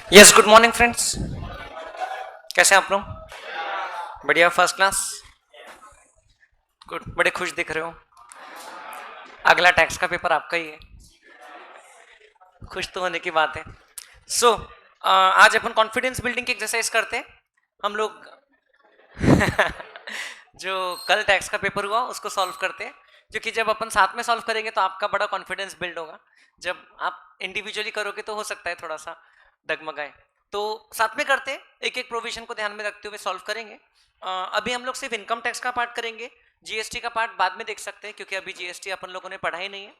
Yes, good morning friends. कैसे हैं आप लोग? बढ़िया, फर्स्ट क्लास। गुड, बड़े खुश दिख रहे हो। अगला टैक्स का पेपर आपका ही है। खुश तो होने की बात है। सो आज अपन कॉन्फिडेंस बिल्डिंग की एक्सरसाइज करते हैं हम लोग। जो कल टैक्स का पेपर हुआ उसको सॉल्व करते हैं, क्योंकि जब अपन साथ में सॉल्व करेंगे तो आपका बड़ा कॉन्फिडेंस बिल्ड होगा। जब आप इंडिविजुअली करोगे तो हो सकता है थोड़ा सा डगमगाए। तो साथ में करते हैं, एक एक प्रोविजन को ध्यान में रखते हुए सॉल्व करेंगे। अभी हम लोग सिर्फ इनकम टैक्स का पार्ट करेंगे। जीएसटी का पार्ट बाद में देख सकते हैं, क्योंकि अभी जीएसटी अपन लोगों ने पढ़ा ही नहीं है।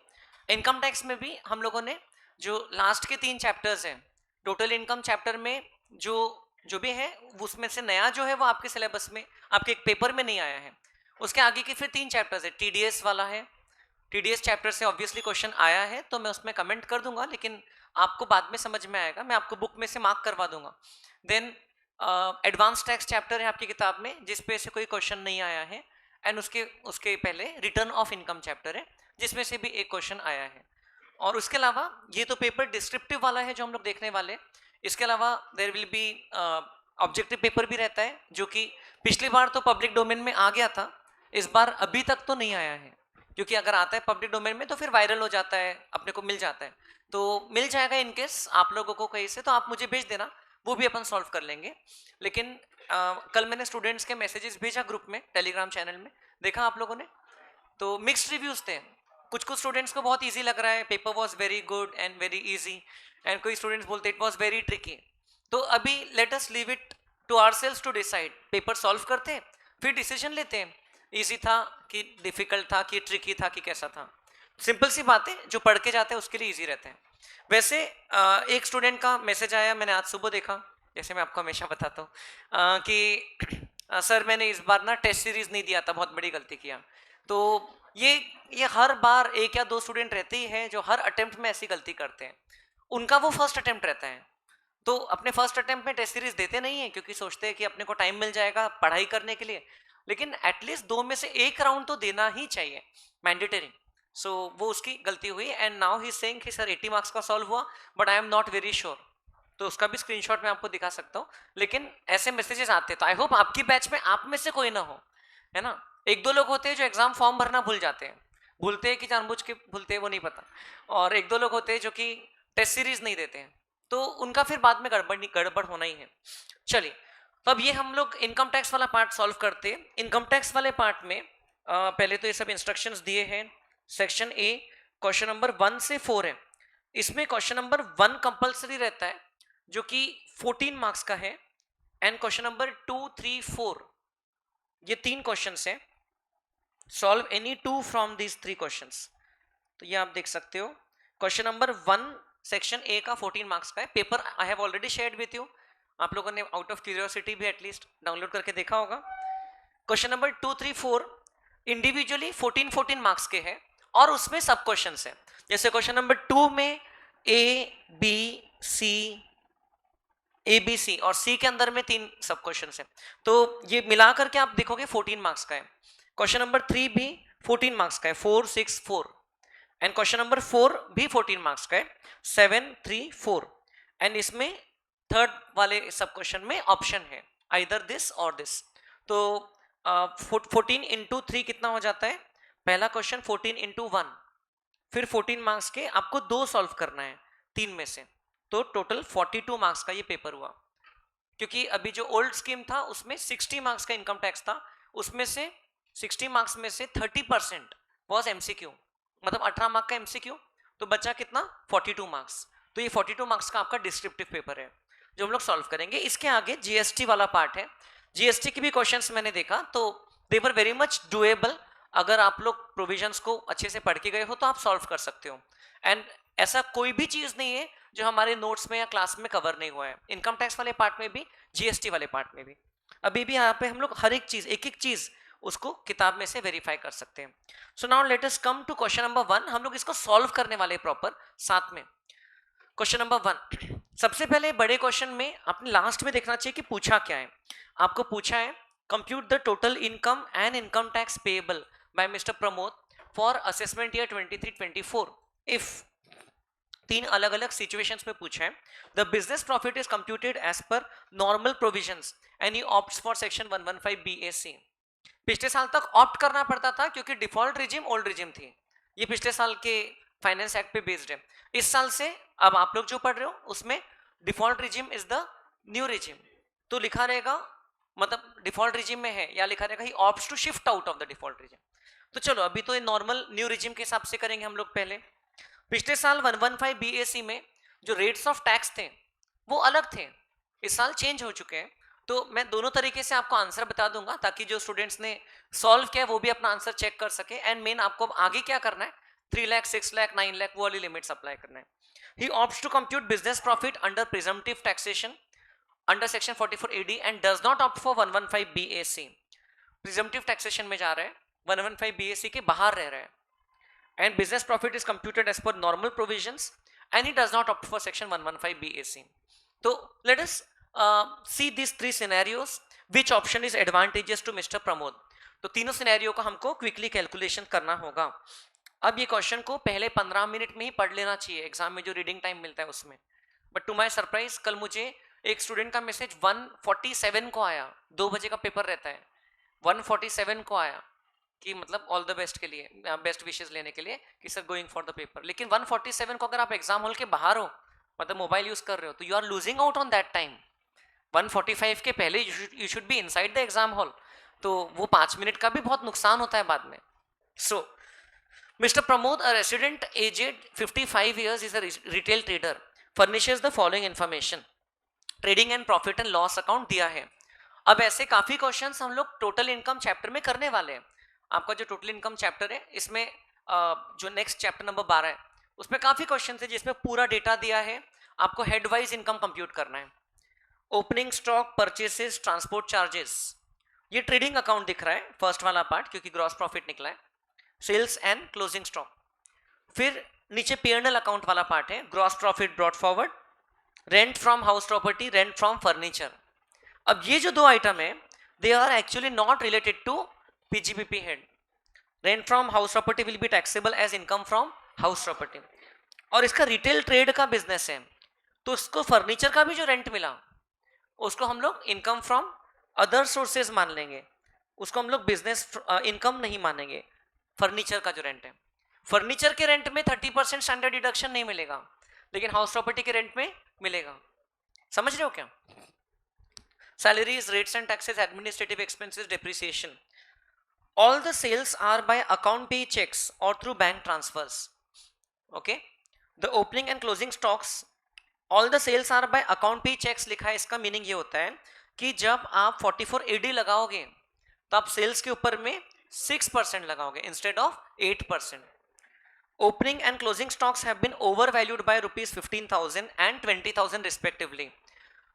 इनकम टैक्स में भी हम लोगों ने जो लास्ट के 3 चैप्टर्स हैं, टोटल इनकम चैप्टर में जो जो भी है उसमें से नया जो है वो आपके सिलेबस में, आपके एक पेपर में नहीं आया है। उसके आगे के फिर 3 चैप्टर्स है। टीडीएस वाला है, टीडीएस चैप्टर से ऑब्वियसली क्वेश्चन आया है तो मैं उसमें कमेंट कर दूंगा, लेकिन आपको बाद में समझ में आएगा, मैं आपको बुक में से मार्क करवा दूंगा। देन एडवांस टैक्स चैप्टर है आपकी किताब में, जिस पे से कोई क्वेश्चन नहीं आया है। एंड उसके उसके पहले रिटर्न ऑफ इनकम चैप्टर है, जिसमें से भी एक क्वेश्चन आया है। और उसके अलावा ये तो पेपर डिस्क्रिप्टिव वाला है जो हम लोग देखने वाले। इसके अलावा there will be objective paper भी रहता है, जो कि पिछली बार तो पब्लिक डोमेन में आ गया था, इस बार अभी तक तो नहीं आया है। क्योंकि अगर आता है पब्लिक डोमेन में तो फिर वायरल हो जाता है, अपने को मिल जाता है। तो मिल जाएगा इनकेस आप लोगों को कहीं से, तो आप मुझे भेज देना, वो भी अपन सॉल्व कर लेंगे। लेकिन कल मैंने स्टूडेंट्स के मैसेजेस भेजा ग्रुप में, टेलीग्राम चैनल में, देखा आप लोगों ने? तो मिक्स्ड रिव्यूज थे। कुछ कुछ स्टूडेंट्स को बहुत इजी लग रहा है, paper was very good and very easy. And कोई स्टूडेंट्स बोलते इट वाज वेरी ट्रिकी। तो अभी let us leave it to ourselves to decide. Paper solve करते हैं, फिर डिसीजन लेते हैं, इजी था कि डिफिकल्ट था कि ट्रिकी था कि कैसा था। सिंपल सी बातें जो पढ़ के जाते हैं उसके लिए इजी रहते हैं। वैसे एक स्टूडेंट का मैसेज आया, मैंने आज सुबह देखा, जैसे मैं आपको हमेशा बताता हूँ कि सर मैंने इस बार ना टेस्ट सीरीज नहीं दिया था, बहुत बड़ी गलती किया। तो ये ये हर बार एक या दो स्टूडेंट रहते ही हैं जो हर अटेम्प्ट में ऐसी गलती करते हैं। उनका वो फर्स्ट अटेम्प्ट रहता है, तो अपने फर्स्ट अटेम्प्ट में टेस्ट सीरीज देते नहीं है, क्योंकि सोचते हैं कि अपने को टाइम मिल जाएगा पढ़ाई करने के लिए। लेकिन एटलीस्ट 2 में से 1 राउंड तो देना ही चाहिए, मैंडेटरी। सो वो उसकी गलती हुई एंड नाउ ही सेइंग कि सर 80 मार्क्स का सॉल्व हुआ, but I am not very sure. तो उसका भी स्क्रीनशॉट मैं आपको दिखा सकता हूँ। लेकिन ऐसे मैसेजेस आते हैं, तो आई होप आपकी बैच में आप में से कोई ना हो, है ना। एक दो लोग होते हैं जो एग्जाम फॉर्म भरना भूल जाते हैं, भूलते हैं कि जानबूझ के भूलते हैं वो नहीं पता। और एक दो लोग होते हैं जो कि टेस्ट सीरीज नहीं देते हैं, तो उनका फिर बाद में गड़बड़ होना ही है। चलिए, तो अब ये हम लोग इनकम टैक्स वाला पार्ट सॉल्व करते हैं। इनकम टैक्स वाले पार्ट में पहले तो ये सब इंस्ट्रक्शंस दिए हैं। सेक्शन ए क्वेश्चन नंबर 1 से 4 है। इसमें क्वेश्चन नंबर 1 कंपलसरी रहता है, जो कि 14 मार्क्स का है। एंड क्वेश्चन नंबर 2, 3, 4, ये 3 क्वेश्चंस हैं। Solve any 2 from these 3 questions. तो ये आप देख सकते हो। क्वेश्चन नंबर 1 सेक्शन ए का 14 मार्क्स का है। Paper I have already shared with you, आप लोगों ने आउट ऑफ क्यूरियोसिटी भी एटलीस्ट डाउनलोड करके देखा होगा। क्वेश्चन नंबर 2, 3, 4 इंडिविजुअली 14 मार्क्स के हैं, और उसमें सब क्वेश्चन है। जैसे क्वेश्चन नंबर 2 में A B C, A B C और सी के अंदर में 3 सब क्वेश्चन है, तो ये मिला करके आप देखोगे 14 मार्क्स का है। क्वेश्चन नंबर 3 भी 14 मार्क्स का है, 4, 6, 4। एंड क्वेश्चन नंबर 4 भी 14 मार्क्स का है, 7, 3, 4। एंड इसमें थर्ड वाले सब क्वेश्चन में ऑप्शन है आइदर दिस और दिस। तो 14 इंटू 3 कितना हो जाता है? पहला क्वेश्चन 14 इंटू 1, फिर 14 मार्क्स के आपको 2 सॉल्व करना है 3 में से। तो टोटल 42 मार्क्स का ये पेपर हुआ। क्योंकि अभी जो ओल्ड स्कीम था उसमें 60 मार्क्स का इनकम टैक्स था, उसमें से 60 मार्क्स में से 30% वॉज एमसीक्यू, मतलब 18 मार्क का एमसीक्यू। तो बचा कितना? 42 मार्क्स। तो ये 42 मार्क्स का आपका डिस्क्रिप्टिव पेपर है जो हम लोग सॉल्व करेंगे। इसके आगे जीएसटी वाला पार्ट है। जीएसटी के भी क्वेश्चंस मैंने देखा तो दे वर वेरी मच डुएबल। अगर आप लोग प्रोविजंस को अच्छे से पढ़ के गए हो तो आप सॉल्व कर सकते हो। एंड ऐसा कोई भी चीज नहीं है जो हमारे नोट्स में या क्लास में कवर नहीं हुआ है, इनकम टैक्स वाले पार्ट में भी, जीएसटी वाले पार्ट में भी। अभी भी यहाँ पे हम लोग हर एक चीज, एक एक चीज उसको किताब में से वेरीफाई कर सकते हैं। So now let us come to question number 1। हम लोग इसको सॉल्व करने वाले प्रॉपर साथ में। क्वेश्चन नंबर 1, सबसे पहले बड़े क्वेश्चन में आपने लास्ट में देखना चाहिए कि पूछा क्या है। आपको पूछा है compute the total income and income tax payable by mister Pramod for assessment year 23-24 if तीन अलग अलग सिचुएशंस में पूछा है। The business profit is computed as per normal provisions and he opts for section 115 BAC। पिछले साल तक ऑप्ट करना पड़ता था क्योंकि डिफॉल्ट रिजिम ओल्ड रिजिम थी। ये पिछले साल के फाइनेंस एक्ट पे बेस्ड है। इस साल से अब आप लोग जो पढ़ रहे हो उसमें default regime is the new regime. तो लिखा रहेगा, मतलब डिफॉल्ट रिजिम में है, या लिखा रहेगा he opts to shift out of the default regime. तो चलो अभी तो ये नॉर्मल न्यू रिजिम के हिसाब से करेंगे हम लोग। पहले पिछले साल 115 BAC में जो रेट्स ऑफ टैक्स थे वो अलग थे, इस साल चेंज हो चुके हैं। तो मैं दोनों तरीके से आपको आंसर बता दूंगा ताकि जो स्टूडेंट्स ने सॉल्व किया वो भी अपना आंसर चेक कर सके। एंड मेन आपको आगे क्या करना है, 3 लाख 6 लाख 9 लाख वो वाली लिमिट्स अप्लाई करना है। He opts to compute business profit under presumptive taxation under section 44 AD and does not opt for 115 BAC। Presumptive taxation में जा रहा है, 115 BAC के बाहर रह रहा है। And business profit is computed as per normal provisions and it does not opt for section 115 BAC. So let us see these three scenarios. Which option is advantageous to Mr. Pramod? तो तीनों scenario का हमको quickly calculation करना होगा। अब ये question को पहले 15 मिनट में ही पढ़ लेना चाहिए एग्जाम में जो रीडिंग टाइम मिलता है उसमें। बट टू माय सरप्राइज कल मुझे एक स्टूडेंट का मैसेज 147 को आया, 2 बजे का पेपर रहता है, 147 को आया कि मतलब ऑल द बेस्ट के लिए, बेस्ट विशेस लेने के लिए कि sir going for the paper. लेकिन 147 को अगर आप एग्जाम हॉल के बाहर हो, मतलब मोबाइल यूज कर रहे हो, तो you are losing out on that time. 145 के पहले you should be inside the exam hall, तो वो 5 मिनट का भी बहुत नुकसान होता है बाद में। So mister Pramod, a resident aged 55 years is a retail trader, furnishes the following information. Trading and profit and loss account दिया है। अब ऐसे काफी क्वेश्चंस हम लोग टोटल इनकम चैप्टर में करने वाले हैं। आपका जो टोटल इनकम चैप्टर है इसमें जो नेक्स्ट चैप्टर नंबर 12 है उसमें काफी क्वेश्चन है जिसमें पूरा डेटा दिया है, आपको हेड वाइज इनकम कंप्यूट करना है। Opening stock, purchases, transport charges, ये ट्रेडिंग अकाउंट दिख रहा है फर्स्ट वाला पार्ट क्योंकि ग्रॉस प्रॉफिट निकला है। सेल्स एंड क्लोजिंग स्टॉक, फिर नीचे P&L अकाउंट वाला पार्ट है, gross profit brought forward, rent from house property, rent from furniture. अब ये जो दो आइटम है they are actually not related to PGBP head. Rent from house property will be taxable as income from house property, और इसका retail trade का business है तो उसको फर्नीचर का भी जो रेंट मिला उसको हम लोग इनकम फ्रॉम अदर सोर्सेज मान लेंगे, उसको हम लोग बिजनेस इनकम नहीं मानेंगे। फर्नीचर का जो रेंट है, फर्नीचर के रेंट में 30% स्टैंडर्ड डिडक्शन नहीं मिलेगा, लेकिन हाउस प्रॉपर्टी के रेंट में मिलेगा। समझ रहे हो क्या? Salaries, rates and taxes, administrative expenses, depreciation. All the sales are by account pay checks or through bank transfers. Okay. The opening and closing stocks, all the sales are by account pay checks लिखा है। इसका meaning ये होता है कि जब आप 44 AD लगाओगे तो आप सेल्स के ऊपर में 6% लगाओगे instead of 8%. Opening and closing stocks have been overvalued by rupees 15,000 and 20,000 respectively.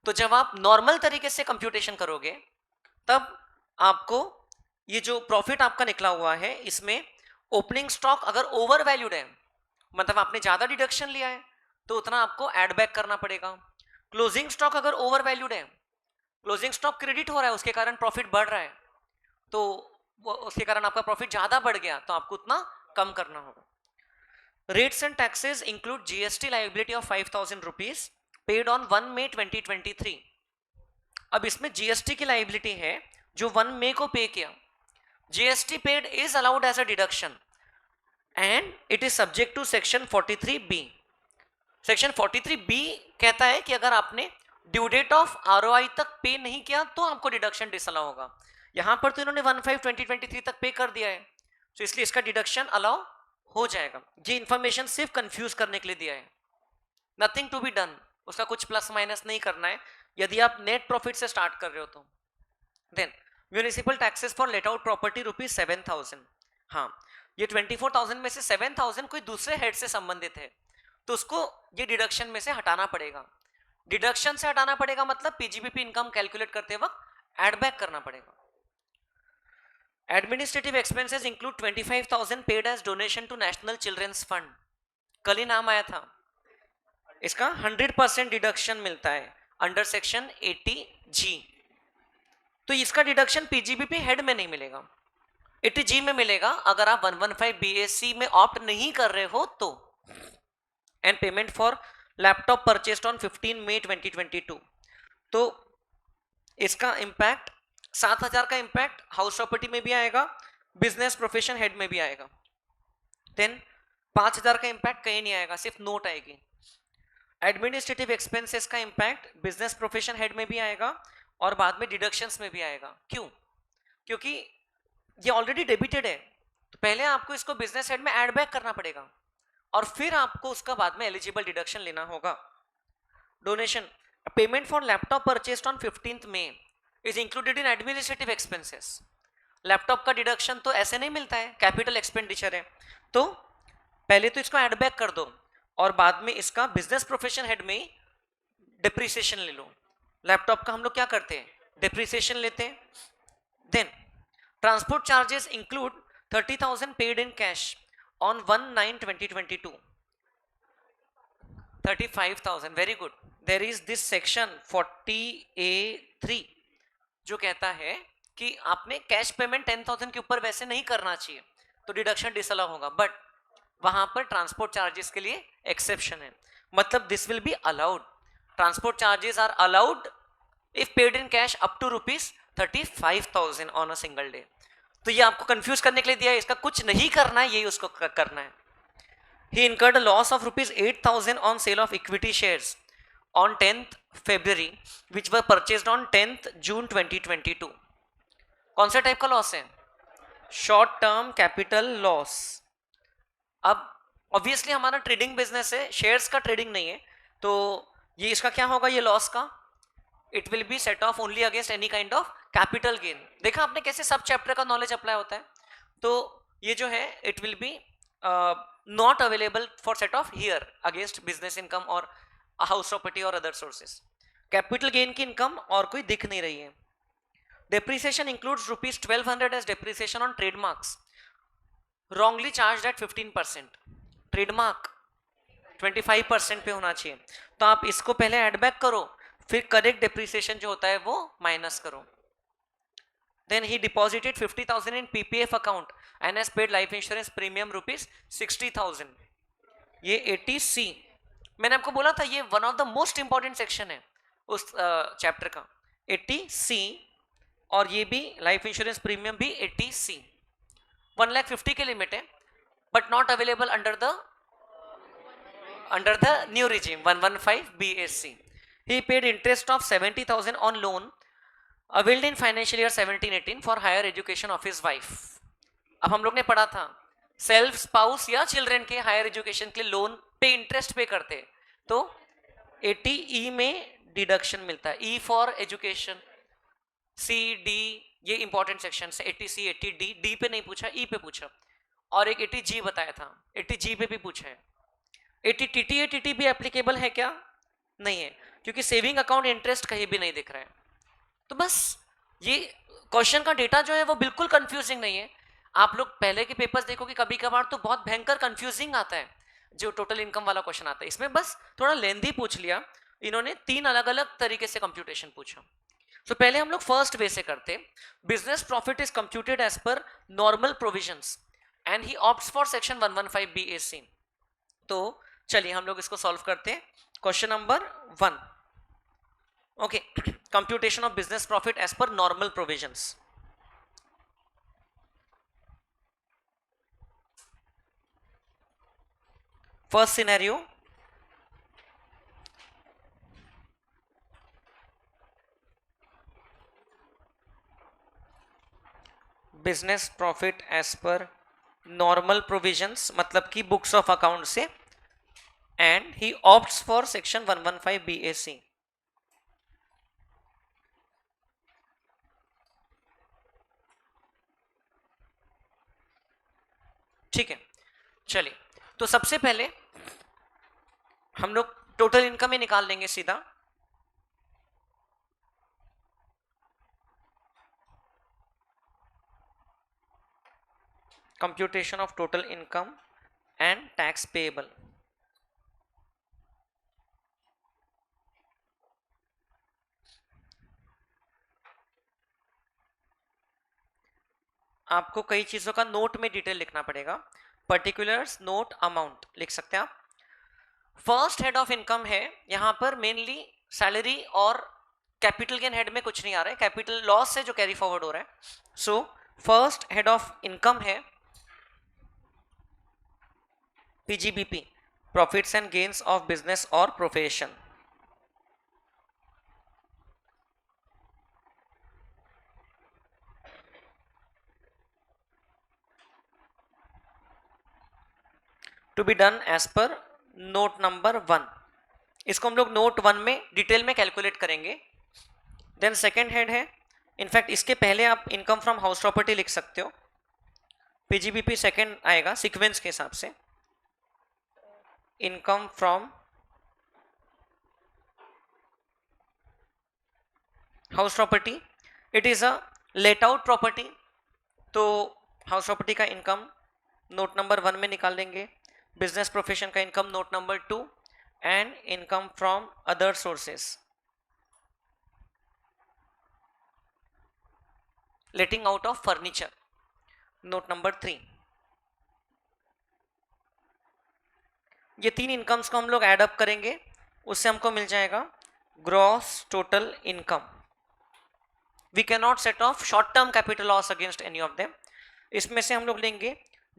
तो जब आप नॉर्मल तरीके से कंप्यूटेशन करोगे तब आपको ये जो प्रॉफिट आपका निकला हुआ है इसमें ओपनिंग स्टॉक अगर ओवर वैल्यूड है, मतलब आपने ज्यादा डिडक्शन लिया है तो उतना आपको एड बैक करना पड़ेगा। क्लोजिंग स्टॉक अगर ओवर वैल्यूड है, क्लोजिंग स्टॉक क्रेडिट हो रहा है उसके कारण प्रॉफिट बढ़ रहा है, तो उसके कारण आपका प्रॉफिट ज्यादा बढ़ गया तो आपको उतना कम करना होगा। Rates and taxes include GST liability of 5,000 rupees paid on 1 May 2023। अब इसमें GST की लायबिलिटी है जो 1 May को पे किया। GST paid is allowed as a deduction and it is subject to section 43B। Section 43B कहता है कि अगर आपने ड्यू डेट ऑफ ROI तक पे नहीं किया तो आपको डिडक्शन डिसअलाउ होगा। यहां पर तो इन्होंने 1/5/2023 तक पे कर दिया है तो इसलिए इसका डिडक्शन अलाउ हो जाएगा। ये इंफॉर्मेशन सिर्फ कंफ्यूज करने के लिए दिया है, नथिंग टू बी डन, उसका कुछ प्लस माइनस नहीं करना है यदि आप नेट प्रॉफिट से स्टार्ट कर रहे हो तो। Then municipal taxes for let out property rupees 7,000। हाँ, ये 24,000 में से 7,000 कोई दूसरे हेड से संबंधित है तो उसको ये डिडक्शन में से हटाना पड़ेगा। डिडक्शन से हटाना पड़ेगा मतलब PGBP इनकम कैलकुलेट करते वक्त एड बैक करना पड़ेगा। Administrative expenses include 25,000 paid as donation to national children's fund. कल ही नाम आया था, इसका 100% डिडक्शन मिलता है अंडर सेक्शन 80G। तो इसका डिडक्शन PGBP हेड में नहीं मिलेगा, 80G में मिलेगा अगर आप 115 BAC में ऑप्ट नहीं कर रहे हो तो। And payment for laptop purchased on 15 मई 2022। तो इसका इम्पैक्ट 7,000 का इम्पैक्ट हाउस प्रॉपर्टी में भी आएगा, बिजनेस प्रोफेशन हेड में भी आएगा। देन 5,000 का इम्पैक्ट कहीं नहीं आएगा, सिर्फ नोट आएगी। एडमिनिस्ट्रेटिव एक्सपेंसेस का इम्पैक्ट बिजनेस प्रोफेशन हेड में भी आएगा और बाद में डिडक्शंस में भी आएगा। क्यों? क्योंकि ये ऑलरेडी डेबिटेड है, तो पहले आपको इसको बिजनेस हेड में ऐड बैक करना पड़ेगा और फिर आपको उसका बाद में एलिजिबल डिडक्शन लेना होगा। Donation, payment for laptop purchased on 15th May is included in administrative expenses. Laptop का डिडक्शन तो ऐसे नहीं मिलता है, कैपिटल एक्सपेंडिचर है, तो पहले तो इसको ऐड बैक कर दो और बाद में इसका बिजनेस प्रोफेशन हेड में डिप्रिसिएशन ले लो। लैपटॉप का हम लोग क्या करते हैं, डिप्रिसिएशन लेते हैं। Then transport charges include 30,000 paid in cash on 1/9/2022। 35,000, very good. There is this section 40A3 जो कहता है कि आपने कैश पेमेंट 10,000 के ऊपर वैसे नहीं करना चाहिए, तो डिडक्शन डिसअलाउ होगा, बट वहां पर ट्रांसपोर्ट चार्जेस के लिए एक्सेप्शन है। मतलब this will be allowed, transport charges are allowed if paid in cash up to ₹35,000 on a single day. तो ये आपको कंफ्यूज करने के लिए दिया है, इसका कुछ नहीं करना है, यही उसको करना है। He incurred a loss of ₹8,000 on sale of equity shares on 10th February, which were purchased on 10th June 2022. कौन सा टाइप का लॉस है? Short term capital loss. अब ऑब्वियसली हमारा ट्रेडिंग बिजनेस है, शेयर्स का ट्रेडिंग नहीं है, तो ये इसका क्या होगा, ये लॉस का it will B set off only against any kind of capital gain. देखा आपने कैसे सब चैप्टर का नॉलेज अप्लाई होता है। तो ये जो है it will B not available for set off here against business income or a house property or other sources. Capital gain की इनकम और कोई दिख नहीं रही है। Depreciation includes ₹1,200 as depreciation on trademarks wrongly charged at 15%. Trademark 25% पे होना चाहिए, तो आप इसको पहले ऐड बैक करो, फिर करेक्ट डेप्रिसिएशन जो होता है वो माइनस करो। Then he deposited 50,000 in PPF account and has paid life insurance premium ₹60,000. ये 80C, मैंने आपको बोला था ये one of the most important section है उस चैप्टर का, 80C। और ये भी लाइफ इंश्योरेंस प्रीमियम भी 80C। 1,50,000 के लिमिट है, but not available under the new regime 115BAC। He paid interest of 70,000 on loan availed in financial year 17-18 for higher education of his wife। अब हम लोग ने पढ़ा था सेल्फ स्पाउस या चिल्ड्रन के हायर एजुकेशन के लिए लोन पे इंटरेस्ट पे करते, तो 80E में डिडक्शन मिलता है, E for education, C D ये इंपॉर्टेंट सेक्शन है, 80C 80D, D पे नहीं पूछा, E पे पूछा, और एक 80G बताया था, 80G पे भी पूछा है। 80TT 80T भी एप्लीकेबल है क्या? नहीं है, क्योंकि सेविंग अकाउंट इंटरेस्ट कहीं भी नहीं दिख रहा है। तो बस ये क्वेश्चन का डेटा जो है वो बिल्कुल कंफ्यूजिंग नहीं है। आप लोग पहले के पेपर्स देखोगे कभी कभार तो बहुत भयंकर कंफ्यूजिंग आता है जो टोटल इनकम वाला क्वेश्चन आता है, इसमें बस थोड़ा लेंथी पूछ लिया इन्होंने, 3 अलग अलग तरीके से कंप्यूटेशन पूछा। तो पहले हम लोग फर्स्ट वे से करते, business profit is computed as per normal provisions and he opts for section 115BAC। तो चलिए हम लोग इसको सॉल्व करते हैं। Question number 1, okay, computation of business profit as per normal provisions। first scenario, business profit as per normal provisions मतलब कि books of account से, and he opts for section 115BAC। ठीक है, चलिए तो सबसे पहले हम लोग टोटल इनकम ही निकाल लेंगे सीधा। Computation of total income and tax payable. आपको कई चीजों का नोट में डिटेल लिखना पड़ेगा, पर्टिकुलर्स नोट अमाउंट लिख सकते हैं आप। फर्स्ट हेड ऑफ इनकम है, यहां पर मेनली सैलरी और कैपिटल गेन हेड में कुछ नहीं आ रहा है, कैपिटल लॉस से जो कैरी फॉरवर्ड हो रहा है। So first head of income है PGBP, profits and gains of business और profession. To be done as per note number 1। इसको हम लोग नोट 1 में डिटेल में कैलकुलेट करेंगे। देन सेकेंड हेड है, इनफैक्ट इसके पहले आप इनकम फ्रॉम हाउस प्रॉपर्टी लिख सकते हो, पीजीबीपी सेकेंड आएगा सीक्वेंस के हिसाब से। Income from house property, it is a late out property, तो हाउस प्रॉपर्टी का इनकम नोट नंबर 1 में निकाल देंगे, बिजनेस प्रोफेशन का income note number 2, and income from other sources, letting out of furniture, note number 3। ये 3 incomes को हम लोग एड अप करेंगे, उससे हमको मिल जाएगा gross total income. We can not set off short term capital loss against any of them. इसमें से हम लोग लेंगे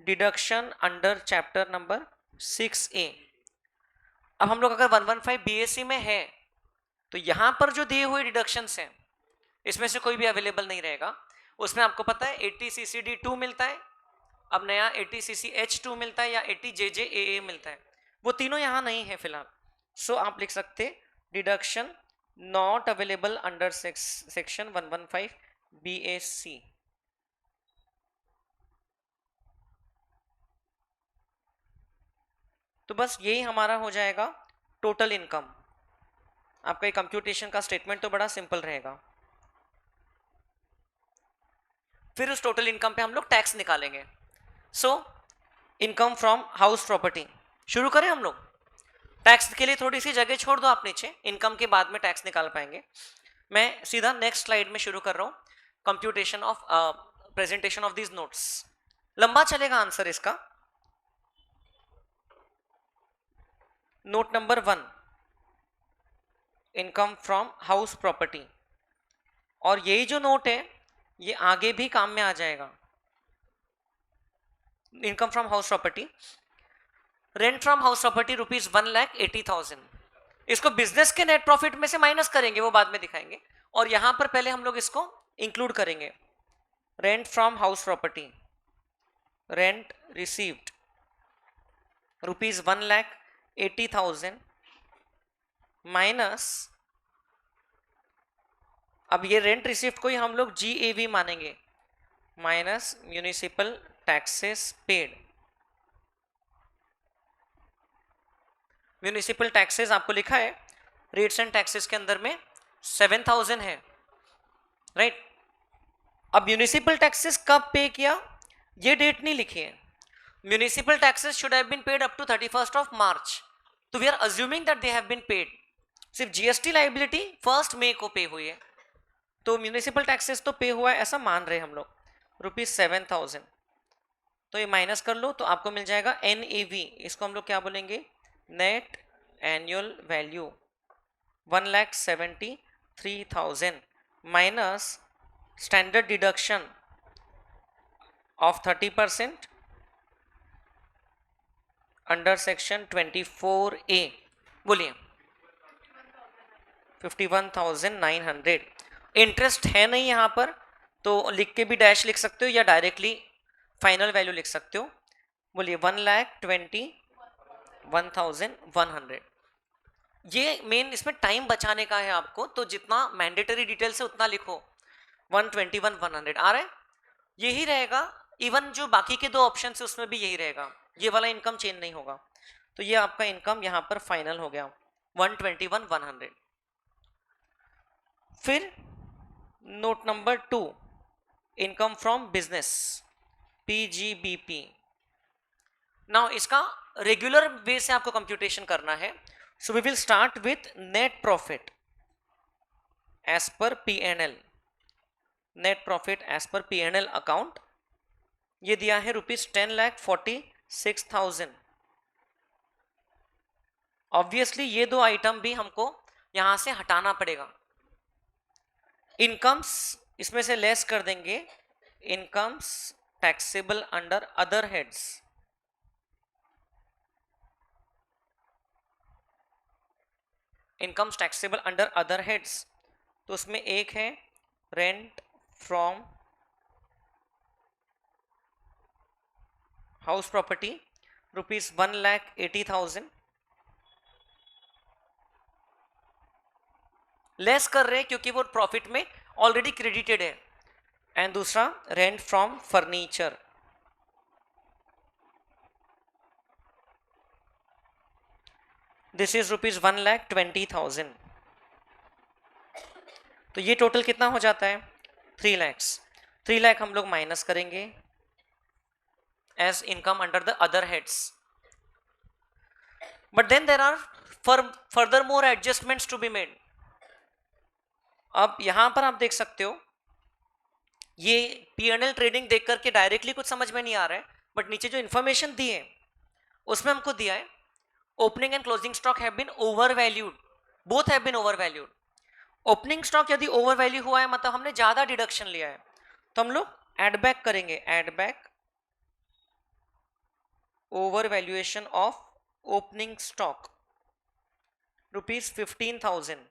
deduction under chapter number 6A। अब हम लोग अगर 115 बीएससी में है तो यहां पर जो दिए हुए डिडक्शंस हैं इसमें से कोई भी अवेलेबल नहीं रहेगा। उसमें आपको पता है 80 CCD2 मिलता है, अब नया 80 CCH2 मिलता है या 80 JJAA मिलता है, वो तीनों यहां नहीं है फिलहाल। सो आप लिख सकते deduction not available under section 115 BAC। तो बस यही हमारा हो जाएगा टोटल इनकम। आपका ये कंप्यूटेशन का स्टेटमेंट तो बड़ा सिंपल रहेगा। फिर उस टोटल इनकम पे हम लोग टैक्स निकालेंगे। So income from house property शुरू करें हम लोग। टैक्स के लिए थोड़ी सी जगह छोड़ दो आप नीचे, इनकम के बाद में टैक्स निकाल पाएंगे। मैं सीधा नेक्स्ट स्लाइड में शुरू कर रहा हूं, computation of presentation of these notes. लंबा चलेगा आंसर इसका। Note number 1, income from house property, और यही जो नोट है ये आगे भी काम में आ जाएगा। Income from house property, rent from house property rupees 1,80,000। इसको बिजनेस के नेट प्रॉफिट में से माइनस करेंगे, वो बाद में दिखाएंगे, और यहां पर पहले हम लोग इसको इंक्लूड करेंगे। Rent from house property, rent received rupees 1,80,000 minus, अब ये रेंट रिसीव्ड को ही हम लोग GAV मानेंगे, minus municipal taxes paid. Municipal taxes आपको लिखा है रेट्स एंड टैक्सेस के अंदर में 7,000 है, राइट। अब म्यूनिसिपल टैक्सेस कब पे किया ये डेट नहीं लिखी है। Municipal taxes should have been paid up to 31st of March, तो we are assuming that they have been paid. सिर्फ GST लाइबिलिटी 1st May को पे हुई है, तो म्यूनिसिपल टैक्सेस तो पे हुआ है ऐसा मान रहे हम लोग, रुपीज 7,000। तो ये माइनस कर लो तो आपको मिल जाएगा NAV, इसको हम लोग क्या बोलेंगे, net annual value 1,73,000 minus standard deduction of 30% under section 24A, बोलिए 51,900। इंटरेस्ट है नहीं यहां पर, तो लिख के भी डैश लिख सकते हो या डायरेक्टली फाइनल वैल्यू लिख सकते हो। बोलिए 1,21,100। ये मेन इसमें टाइम बचाने का है आपको, तो जितना मैंडेटरी डिटेल से उतना लिखो। 121,100 आ रहा है, यही रहेगा। इवन जो बाकी के 2 ऑप्शन है उसमें भी यही रहेगा, ये वाला इनकम चेंज नहीं होगा। तो ये आपका इनकम यहां पर फाइनल हो गया 121,100। फिर note number 2, income from business PGBP। Now इसका रेगुलर वे से आपको कंप्यूटेशन करना है। So we will start with net profit as per P&L। Net profit as per P&L account, ये दिया है रुपीज 10,46,000 ऑब्वियसली ये दो आइटम भी हमको यहां से हटाना पड़ेगा। इनकम्स इसमें से लेस कर देंगे, incomes taxable under other heads. Incomes taxable under other heads, तो उसमें एक है rent from house property ₹1,80,000 less कर रहे हैं क्योंकि वो प्रॉफिट में ऑलरेडी क्रेडिटेड है। एंड दूसरा rent from furniture, this is ₹1,20,000। तो ये टोटल कितना हो जाता है 3 lakhs। 3 लाख हम लोग माइनस करेंगे as income under the other heads. But then there are further more adjustments to be made. अब यहां पर आप देख सकते हो ये P&L ट्रेडिंग देख करके डायरेक्टली कुछ समझ में नहीं आ रहा है, बट नीचे जो इंफॉर्मेशन दी है उसमें हमको दिया है opening and closing stock have been over valued, both have been over valued. Opening stock यदि ओवर वैल्यू हुआ है मतलब हमने ज्यादा डिडक्शन लिया है, तो हम लोग एड बैक करेंगे, add back over valuation of opening stock ₹15,000।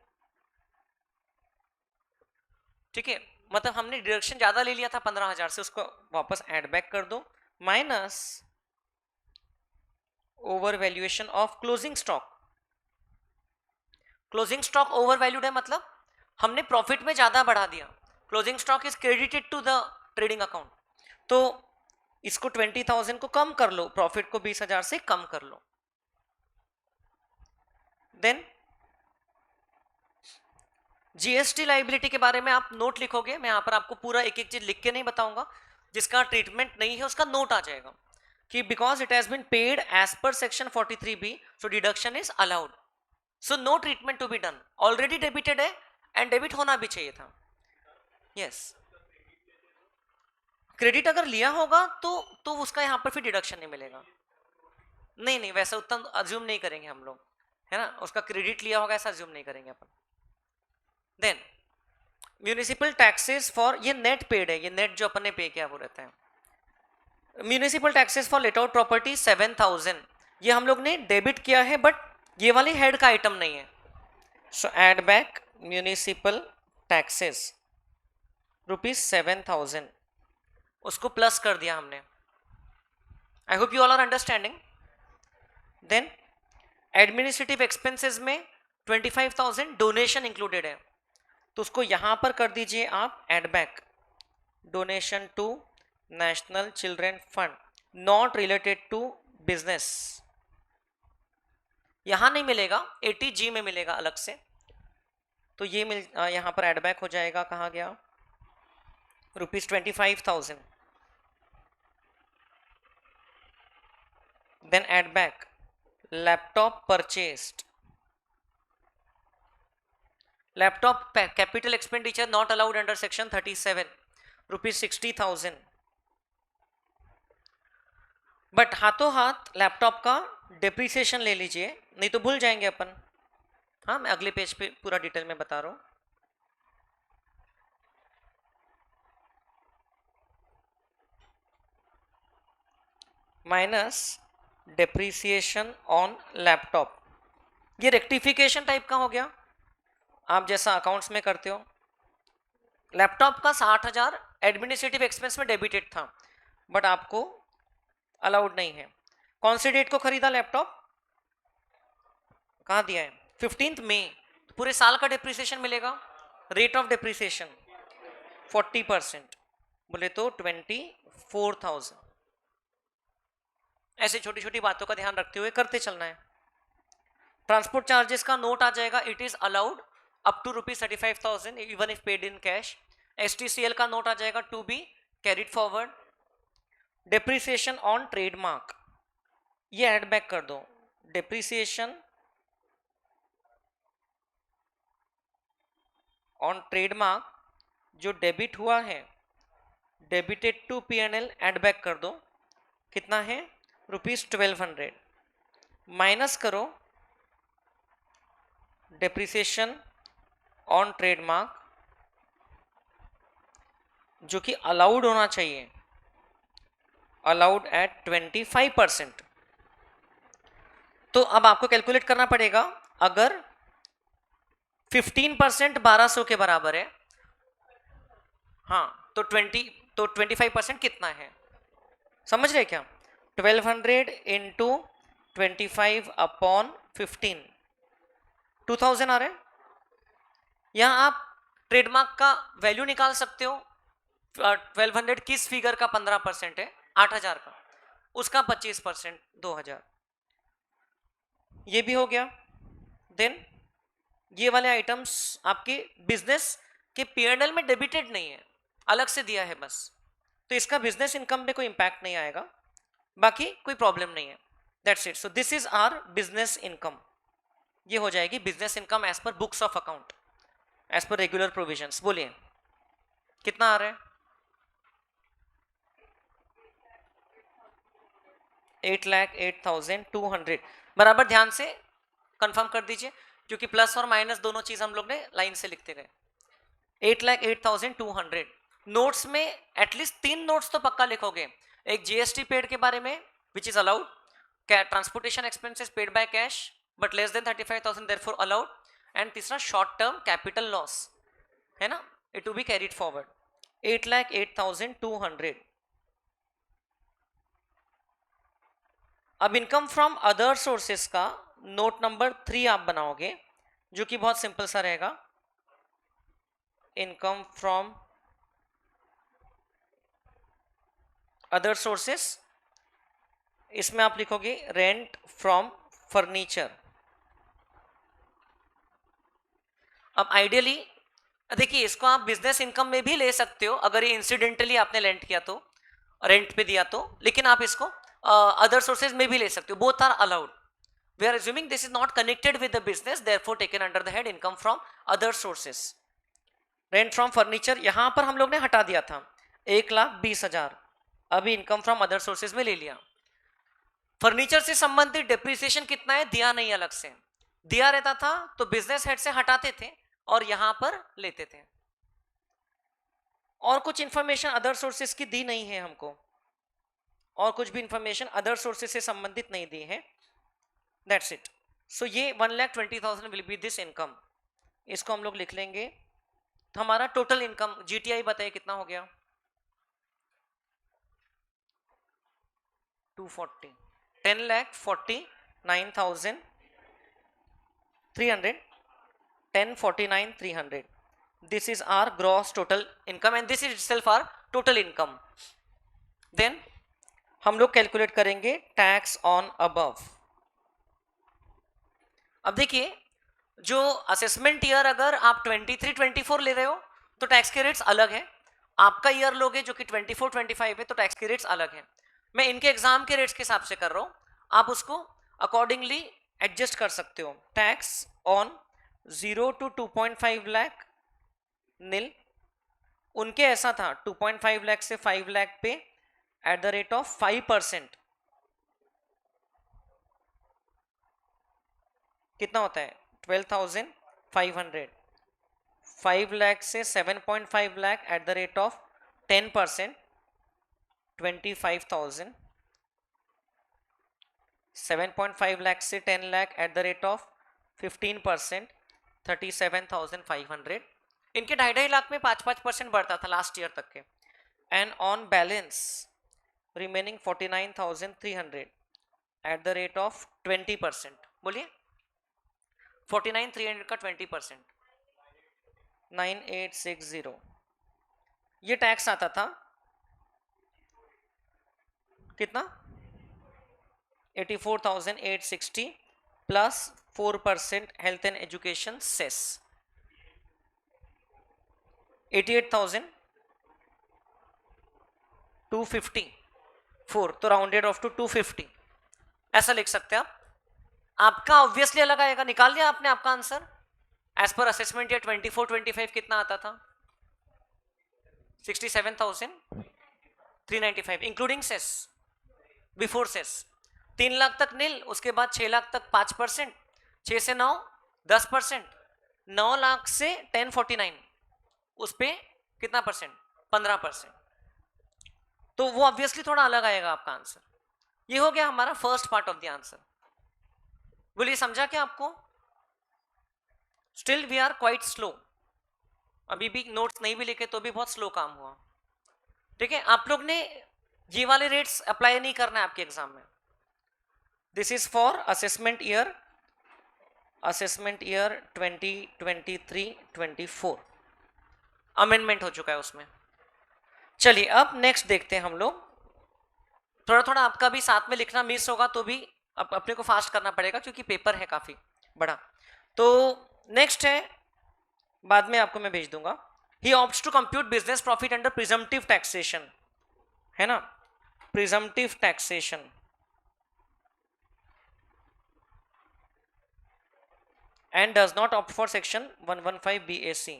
ठीक है, मतलब हमने डिडक्शन ज्यादा ले लिया था 15,000 से, उसको वापस ऐड बैक कर दो, minus over valuation of closing stock. Closing stock over valued है मतलब हमने प्रॉफिट में ज्यादा बढ़ा दिया। Closing stock is credited to the trading account, तो इसको 20,000 को कम कर लो, प्रॉफिट को 20,000 से कम कर लो। देन जीएसटी लाइबिलिटी के बारे में आप नोट लिखोगे, मैं यहां पर आपको पूरा एक एक चीज लिख के नहीं बताऊंगा, जिसका ट्रीटमेंट नहीं है उसका नोट आ जाएगा कि because it has been paid as per section 43B so deduction is allowed, so no treatment to be done, already debited है एंड डेबिट होना भी चाहिए था। यस, क्रेडिट अगर लिया होगा तो उसका यहां पर फिर डिडक्शन नहीं मिलेगा। नहीं नहीं, वैसा उतना अज्यूम नहीं करेंगे हम लोग, है ना, उसका क्रेडिट लिया होगा ऐसा अज्यूम नहीं करेंगे अपन। देन म्यूनिसिपल टैक्सेस फॉर, ये नेट पेड है, ये नेट जो अपन ने पे किया वो रहता है। Municipal taxes for let out property 7,000, ये हम लोग ने डेबिट किया है बट ये वाली हेड का आइटम नहीं है, so add back municipal taxes ₹7,000, उसको प्लस कर दिया हमने। I hope you all are understanding. Then administrative expenses में 25,000 डोनेशन इंक्लूडेड है, तो उसको यहां पर कर दीजिए आप add back donation to national children fund not related to business. यहां नहीं मिलेगा, 80G में मिलेगा अलग से, तो ये यहां पर एड बैक हो जाएगा, कहां गया ₹25,000। Then add back laptop purchased, laptop capital expenditure not allowed under section 37 ₹60,000, but हाथों हाथ लैपटॉप का डिप्रिसिएशन ले लीजिए, नहीं तो भूल जाएंगे अपन। हाँ, मैं अगले पेज पे पूरा डिटेल में बता रहा हूं। माइनस डिप्रिसिएशन ऑन लैपटॉप, ये रेक्टिफिकेशन टाइप का हो गया, आप जैसा अकाउंट्स में करते हो। लैपटॉप का 60,000 एडमिनिस्ट्रेटिव एक्सपेंस में डेबिटेड था बट आपको अलाउड नहीं है। कौन से डेट को खरीदा लैपटॉप, कहां दिया है 15 मई, तो पूरे साल का डिप्रिसिएशन मिलेगा। रेट ऑफ डिप्रिसिएशन 40%, बोले तो 24,000। ऐसे छोटी छोटी बातों का ध्यान रखते हुए करते चलना है। ट्रांसपोर्ट चार्जेस का नोट आ जाएगा, it is allowed up to ₹35,000 even if paid in cash. STCL का नोट आ जाएगा to be carried forward. Depreciation on trademark, ये ऐड बैक कर दो, डिप्रिसिएशन ऑन ट्रेडमार्क जो डेबिट हुआ है, debited to P&L add back कर दो, कितना है ₹1200, माइनस करो डेप्रिसिएशन ऑन ट्रेडमार्क जो कि अलाउड होना चाहिए, अलाउड एट 25%। तो अब आपको कैलकुलेट करना पड़ेगा, अगर 15% 1200 के बराबर है, हाँ, तो 25% कितना है, समझ रहे क्या? 1200 इंटू 25 अपॉन 15, 2000 आ रहा है। यहां आप ट्रेडमार्क का वैल्यू निकाल सकते हो। 1200 किस फिगर का 15% है? 8000 का, उसका 25% 2000, ये भी हो गया। देन ये वाले आइटम्स आपके बिजनेस के P&L में डेबिटेड नहीं है, अलग से दिया है बस, तो इसका बिजनेस इनकम में कोई इंपैक्ट नहीं आएगा, बाकी कोई प्रॉब्लम नहीं है। That's it. So this is our business income. ये हो जाएगी business income as per books of account, as per regular provisions. बोलिए कितना आ रहा है? 8,08,200 बराबर। ध्यान से कंफर्म कर दीजिए, क्योंकि प्लस और माइनस दोनों चीज हम लोग ने लाइन से लिखते गए। 8,08,200। नोट्स में एटलीस्ट 3 नोट्स तो पक्का लिखोगे। एक जीएसटी पेड के बारे में, which is allowed, transportation expenses paid by cash but less than 35,000 therefore allowed, and तीसरा शॉर्ट टर्म कैपिटल लॉस है ना, it to be carried forward. 8,08,200। अब इनकम फ्रॉम अदर सोर्सेस का नोट नंबर 3 आप बनाओगे, जो कि बहुत सिंपल सा रहेगा। इनकम फ्रॉम अदर सोर्सेस, इसमें आप लिखोगे रेंट फ्रॉम फर्नीचर। अब आइडियली देखिए, इसको आप बिजनेस इनकम में भी ले सकते हो अगर ये इंसिडेंटली आपने रेंट किया तो, रेंट पे दिया तो, लेकिन आप इसको अदर सोर्सेज में भी ले सकते हो। Both are allowed. We are assuming this is not connected with the business, therefore taken under the head income from other sources. Rent from furniture यहां पर हम लोग ने हटा दिया था, 1,20,000, अभी इनकम फ्रॉम अदर सोर्सेज में ले लिया। फर्नीचर से संबंधित डेप्रिसिएशन कितना है दिया नहीं, अलग से दिया रहता था तो बिजनेस हेड से हटाते थे और यहां पर लेते थे। और कुछ इंफॉर्मेशन अदर सोर्सेस की दी नहीं है हमको, और कुछ भी इंफॉर्मेशन अदर सोर्सेस से संबंधित नहीं दी है। That's it. सो ये 1,20,000 विल बी दिस इनकम। इसको हम लोग लिख लेंगे। तो हमारा टोटल इनकम जीटीआई बताइए कितना हो गया? 240, 10,49,300, 10,49,300. This is our gross total income and this is itself our total income. Then हम लोग कैलकुलेट करेंगे टैक्स ऑन अबव। अब देखिए, जो असेसमेंट ईयर अगर आप 23-24 ले रहे हो तो टैक्स के रेट्स अलग है, आपका ईयर लोगे जो कि 24-25 है तो टैक्स के रेट्स अलग है। मैं इनके एग्जाम के रेट्स के हिसाब से कर रहा हूं, आप उसको अकॉर्डिंगली एडजस्ट कर सकते हो। टैक्स ऑन 0 to 2.5 लाख नील, उनके ऐसा था 2.5 लाख से 5 लाख पे एट द रेट ऑफ 5%। कितना होता है? 12,500। 5 लाख से 7.5 lakh at the rate of 10%, 25,000। 7.5 lakh से 10 lakh at the rate of 15%, 37,500। इनके 2.5 लाख में 5% बढ़ता था लास्ट ईयर तक के। And on balance remaining 49,300 eight the rate of 20%। बोलिए 49,300 का 20%, 9,860। ये टैक्स आता था कितना? 84,860 plus 4% health and education cess, 88,254, तो राउंडेड ऑफ टू 250, ऐसा लिख सकते हैं आप। आपका ऑब्वियसली अलग आएगा। निकाल लिया आपने आपका answer? As per assessment year 24-25 कितना आता था? 67,395 including cess, before cess. 3 lakh तक नील, उसके बाद 6 लाख तक 5%, 6 से 9 10%, 9 लाख से 1049, उस पे कितना परसेंट? 15%। तो वो ऑब्वियसली थोड़ा अलग आएगा आपका आंसर। ये हो गया हमारा first part of the answer. बोलिए समझा क्या आपको? Still we are quite slow, अभी भी नोट्स नहीं भी लिखे तो भी बहुत स्लो काम हुआ। ठीक है, आप लोग ने ये वाले रेट्स अप्लाई नहीं करना है आपके एग्जाम में। This is for assessment year 2023-24 amendment हो चुका है उसमें। चलिए अब नेक्स्ट देखते हैं हम लोग। थोड़ा थोड़ा आपका भी साथ में लिखना मिस होगा तो भी अपने को फास्ट करना पड़ेगा क्योंकि पेपर है काफी बड़ा। तो नेक्स्ट है, बाद में आपको मैं भेज दूंगा। He opts to compute business profit under presumptive taxation, है ना, presumptive taxation, and does not opt for section 115 BAC।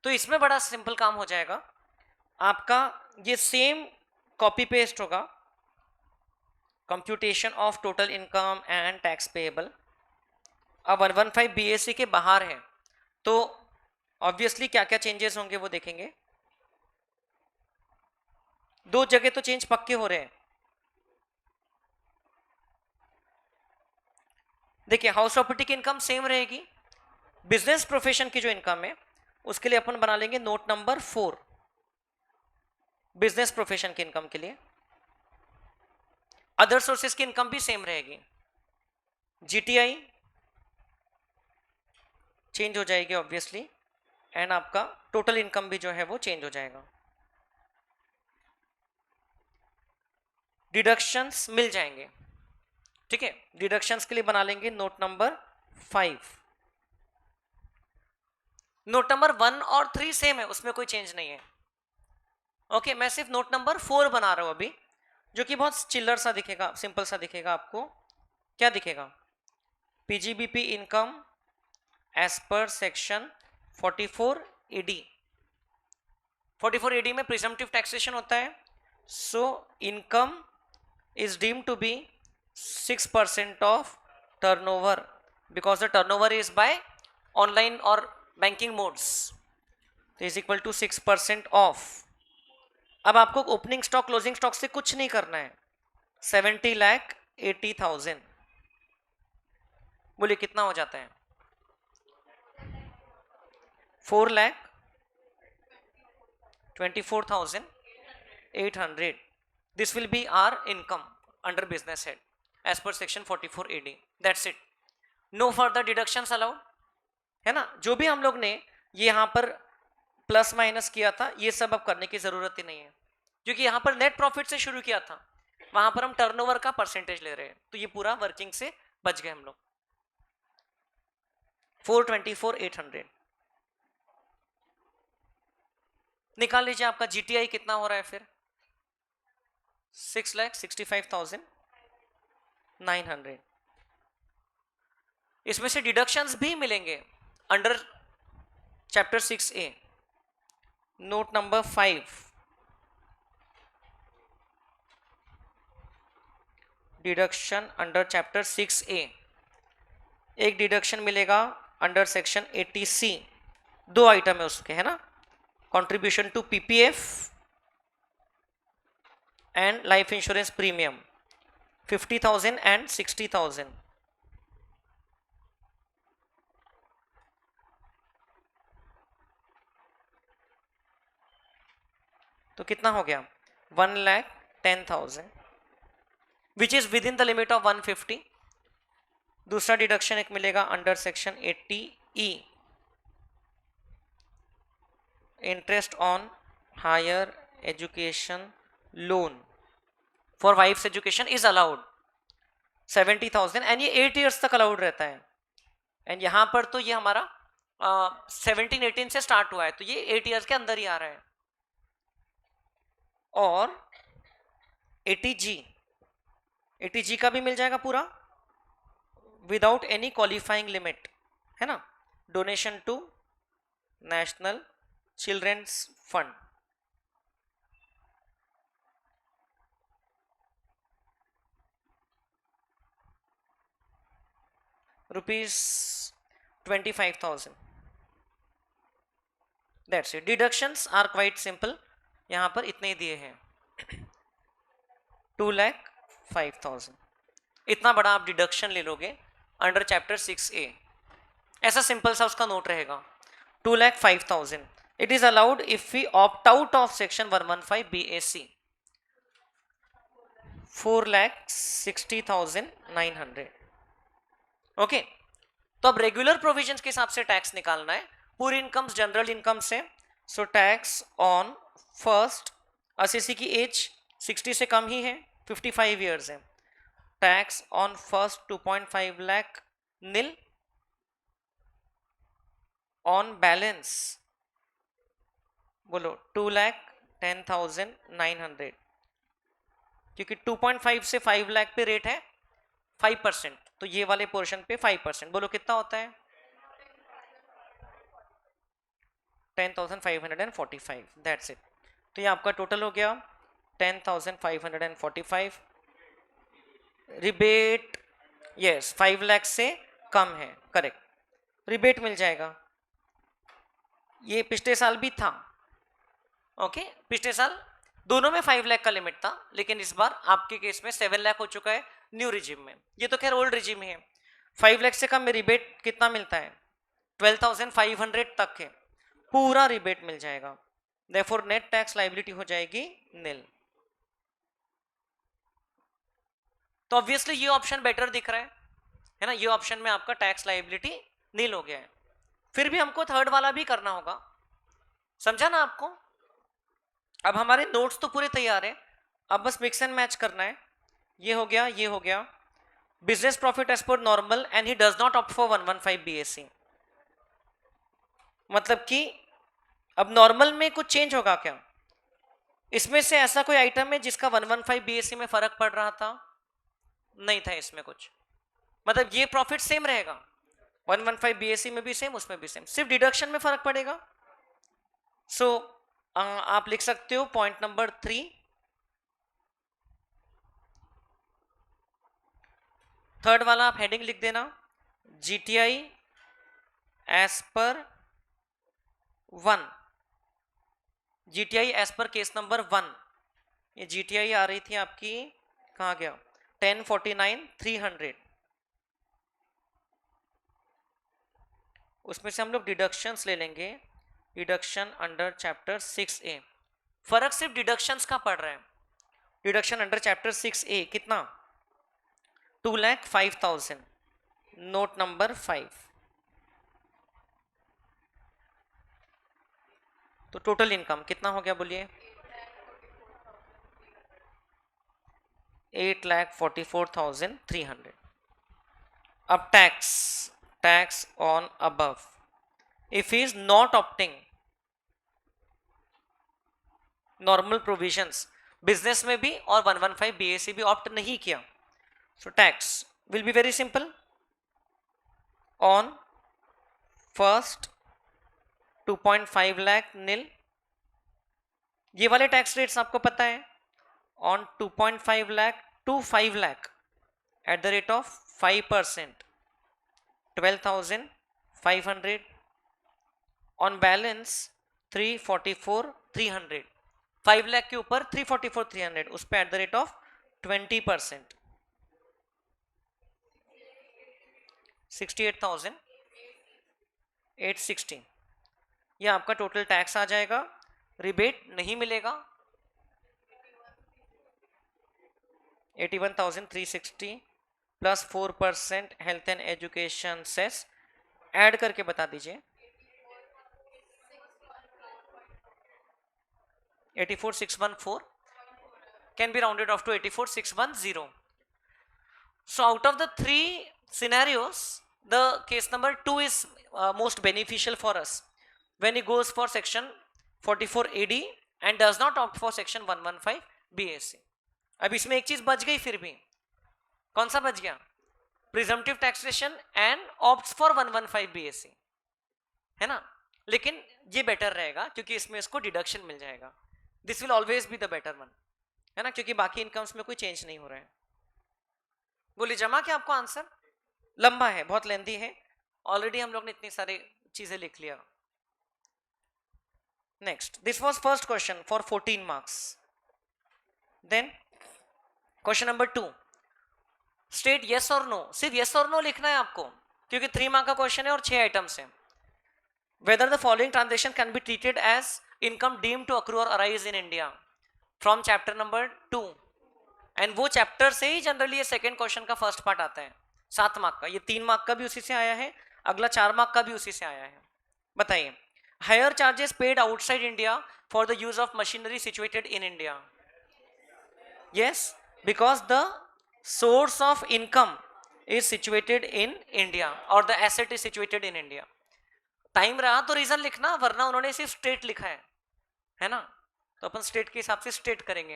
तो इसमें बड़ा सिंपल काम हो जाएगा आपका, ये सेम कॉपी पेस्ट होगा, computation of total income and tax payable. अब 115 BAC के बाहर है तो ऑब्वियसली क्या क्या चेंजेस होंगे वो देखेंगे। दो जगह तो चेंज पक्के हो रहे हैं। देखिए हाउस प्रॉपर्टी की इनकम सेम रहेगी, बिजनेस प्रोफेशन की जो इनकम है उसके लिए अपन बना लेंगे नोट नंबर 4, बिजनेस प्रोफेशन की इनकम के लिए। अदर सोर्सेज की इनकम भी सेम रहेगी, GTI चेंज हो जाएगी ऑब्वियसली, एंड आपका टोटल इनकम भी जो है वो चेंज हो जाएगा। डिडक्शंस मिल जाएंगे, ठीक है, डिडक्शंस के लिए बना लेंगे नोट नंबर 5। नोट नंबर 1 और 3 सेम है, उसमें कोई चेंज नहीं है। ओके, मैं सिर्फ नोट नंबर 4 बना रहा हूं अभी, जो कि बहुत चिल्लर सा दिखेगा, सिंपल सा दिखेगा आपको। क्या दिखेगा? PGBP income as per section 44 AD। 44 AD में प्रिजम्पटिव टैक्सेशन होता है। So income is deemed to be 6% of turnover because the turnover is by online और बैंकिंग मोड्स, तो इज इक्वल टू 6% ऑफ। अब आपको ओपनिंग स्टॉक क्लोजिंग स्टॉक से कुछ नहीं करना है। 70,80,000, बोलिए कितना हो जाता है? 4,24,800। This will be our income under business head as per section 44 AD. That's it. No further deductions allowed, है ना। जो भी हम लोग ने ये यहाँ पर प्लस माइनस किया था ये सब अब करने की जरूरत ही नहीं है, क्योंकि यहाँ पर नेट प्रॉफिट से शुरू किया था, वहां पर हम टर्नओवर का परसेंटेज ले रहे हैं, तो ये पूरा वर्किंग से बच गए हम लोग। 424,800 निकाल लीजिए। आपका GTI कितना हो रहा है फिर? 6,65,900। इसमें से डिडक्शंस भी मिलेंगे under chapter 6A, note number 5। Deduction under chapter 6A, एक डिडक्शन मिलेगा अंडर सेक्शन 80C, 2 आइटम है उसके, है ना, contribution to PPF and life insurance premium 50,000 and 60,000। तो कितना हो गया? 1,10,000 which is within the limit of 150। दूसरा डिडक्शन एक मिलेगा under section 80E, interest on higher education loan for wife's education is allowed 70,000 and ये 8 years तक allowed रहता है। एंड यहां पर तो ये हमारा 17-18 से स्टार्ट हुआ है, तो ये 8 years के अंदर ही आ रहा है। और 80G का भी मिल जाएगा पूरा विदाउट एनी क्वालिफाइंग लिमिट, है ना, donation to national children's fund, ₹25,000, that's it. Deductions are quite simple, यहां पर इतने ही दिए हैं, 2,05,000। इतना बड़ा आप डिडक्शन ले लोगे अंडर चैप्टर 6A, ऐसा सिंपल सा उसका नोट रहेगा, 2,05,000। It is allowed if we opt out of section 115 BAC, 4,60,900। Okay, तो अब रेगुलर प्रोविजंस के हिसाब से टैक्स निकालना है, पूरी इनकम जनरल इनकम से। So tax on first, assessee की एज 60 से कम ही है, 55 ईयर्स है, tax on first 2.5 lakh nil, on balance बोलो 2,10,900, क्योंकि 2.5 से 5 लाख पे रेट है 5%, तो ये वाले पोर्शन पे 5%, बोलो कितना होता है, 10,545, दैट्स इट। तो ये आपका टोटल हो गया 10,545। रिबेट यस 5 लाख से कम है, करेक्ट, रिबेट मिल जाएगा। ये पिछले साल भी था, ओके, पिछले साल दोनों में 5 लाख का लिमिट था, लेकिन इस बार आपके केस में 7 लाख हो चुका है न्यू रिजिम में, ये तो खैर ओल्ड रिजिम है। 5 लाख से कम में रिबेट कितना मिलता है, 12,500 तक है, पूरा रिबेट मिल जाएगा, देयरफॉर नेट टैक्स लायबिलिटी हो जाएगी नील। तो ऑब्वियसली ये ऑप्शन बेटर दिख रहा है ना, ये ऑप्शन में आपका टैक्स लायबिलिटी नील हो गया है। फिर भी हमको थर्ड वाला भी करना होगा, समझा ना आपको। अब हमारे नोट्स तो पूरे तैयार है, अब बस मिक्स एंड मैच करना है। ये हो गया, ये हो गया, business profit as per normal and he does not opt for 115 BAC, मतलब कि अब नॉर्मल में कुछ चेंज होगा क्या, इसमें से ऐसा कोई आइटम है जिसका 115 BAC में फर्क पड़ रहा था, नहीं था इसमें कुछ, मतलब ये प्रॉफिट सेम रहेगा, 115 BAC में भी सेम, उसमें भी सेम, सिर्फ डिडक्शन में फर्क पड़ेगा। सो आप लिख सकते हो पॉइंट नंबर 3, थर्ड वाला आप हेडिंग लिख देना, GTI as per 1, GTI as per case number 1, ये GTI आ रही थी आपकी, कहाँ गया, 1049,300, उसमें से हम लोग डिडक्शंस ले लेंगे, डिडक्शन अंडर चैप्टर 6A, फर्क सिर्फ डिडक्शंस का पड़ रहा है, डिडक्शन अंडर चैप्टर 6A कितना, 2,05,000, नोट नंबर 5। तो टोटल इनकम कितना हो गया बोलिए, 8,44,300। अब tax, tax on above, if he is not opting normal provisions, business में भी और 115 BAC भी ऑप्ट नहीं किया, so tax will be very simple, on first 2.5 lakh nil, ये वाले टैक्स रेट्स आपको पता है, on 2.5 lakh to 5 lakh at the rate of 5%, 12,500, on balance 344,300, 5 lakh के ऊपर 344,300, उस पर एट द रेट ऑफ 20%, 68,860, यह आपका टोटल टैक्स आ जाएगा, रिबेट नहीं मिलेगा, 81,360 plus 4% health and education cess, add करके बता दीजिए, 84,614 can be rounded off to 84,610. So out of the 3 scenarios, the case number 2 is most beneficial for us when he goes for section 44 AD and does not opt for section 115 BAC. अब इसमें एक चीज बच गई, फिर भी कौन सा बच गया, presumptive taxation and opts for 115 BAC, है ना। लेकिन ये बेटर रहेगा क्योंकि इसमें इसको डिडक्शन मिल जाएगा. This will always be the better one, है ना, क्योंकि बाकी इनकम्स में कोई चेंज नहीं हो रहा है. बोलिए जमा क्या आपको आंसर लंबा है, बहुत लेंथी है, ऑलरेडी हम लोग ने इतनी सारी चीजें लिख लिया. Next, this was first question for 14 marks. Then question number 2, state yes और नो. सिर्फ यस और नो लिखना है आपको क्योंकि 3 मार्क का क्वेश्चन है और 6 आइटम्स है. Whether the following transaction can be treated as income deemed to accrue or arise in India from chapter number 2. And वो चैप्टर से ही जनरली ये सेकंड क्वेश्चन का फर्स्ट पार्ट आता है 7 मार्क का. ये 3 मार्क का भी उसी से आया है, अगला 4 मार्क का भी उसी से आया है. बताइए, hire charges paid outside India for the use of machinery situated in India. Yes, because the source of income is situated in India और the asset is situated in India. Time रहा तो रीजन लिखना, वरना उन्होंने सिर्फ state लिखा है ना, तो अपन स्टेट के हिसाब से स्टेट करेंगे,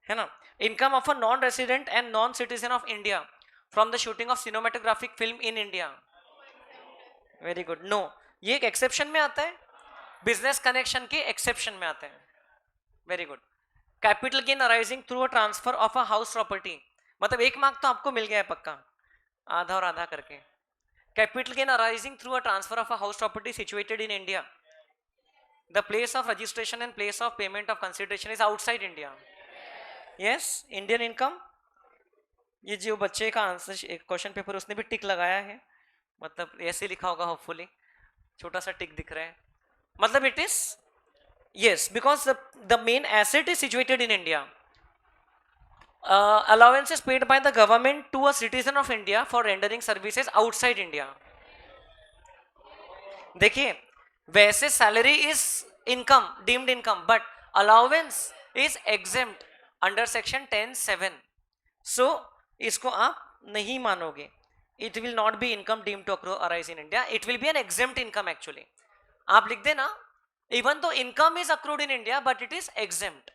है ना. Income of a non resident and non citizen of India from the shooting of cinematographic film in India. Very good. No, ये एक एक्सेप्शन में आता है, बिजनेस कनेक्शन के एक्सेप्शन में आता है. Very good. Capital gain arising through a transfer of a house property. मतलब 1 मार्क तो आपको मिल गया है पक्का, आधा और आधा करके. Capital gain arising through a transfer of a house property situated in India. The place of registration and place of payment of consideration is outside India. Yes, Indian income. ये जो बच्चे का आंसर क्वेश्चन पेपर उसने भी टिक लगाया है, मतलब ऐसे लिखा होगा होपफुली, छोटा सा टिक दिख रहा है. मतलब it is yes because the main asset is situated in India. Allowances paid by the government to a citizen of India for rendering services outside India. देखिए, वैसे salary is income, deemed income, but allowance is exempt under section 10(7). So इसको आप नहीं मानोगे. It will not be income deemed to accrue arise in India, it will be an exempt income. Actually आप लिख देना, even though income is accrued in India but it is exempt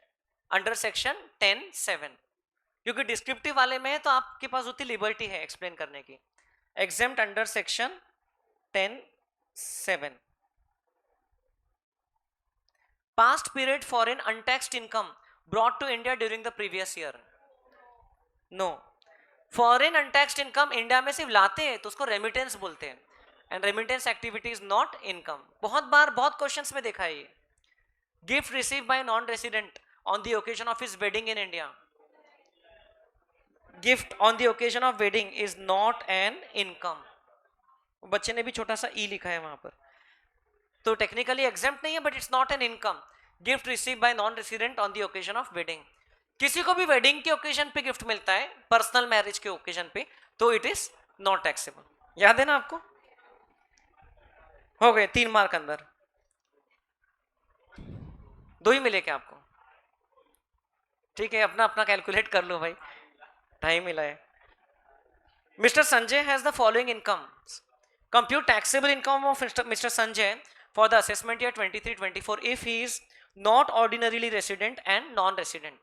under section 10(7). क्योंकि descriptive वाले में है तो आपके पास उतनी लिबर्टी है एक्सप्लेन करने की. Exempt under section 10(7). Past period foreign untaxed income brought to India during the previous year. No, foreign untaxed income India में सिर्फ लाते हैं तो उसको रेमिटेंस बोलते हैं, and remittance activity is not income. बहुत बार बहुत क्वेश्चंस में देखा है ये. Gift receive by non resident on the occasion of his wedding in India. Gift on the occasion of wedding is not an income. बच्चे ने भी छोटा सा ई लिखा है वहां पर, तो टेक्निकली एग्जेम्प्ट नहीं है but it's not an income. Gift receive by non resident on the occasion of wedding. किसी को भी वेडिंग के ओकेजन पे गिफ्ट मिलता है, पर्सनल मैरिज के ओकेजन पे, तो इट इज नॉट टैक्सेबल. याद है ना आपको? हो गए 3 मार्क अंदर. 2 ही मिले क्या आपको? ठीक है, अपना अपना कैलकुलेट कर लो भाई, टाइम मिला है. Mr. Sanjay has the following incomes. Compute taxable income of Mr. Sanjay for the assessment year 23-24 if he is not ordinarily resident and non-resident.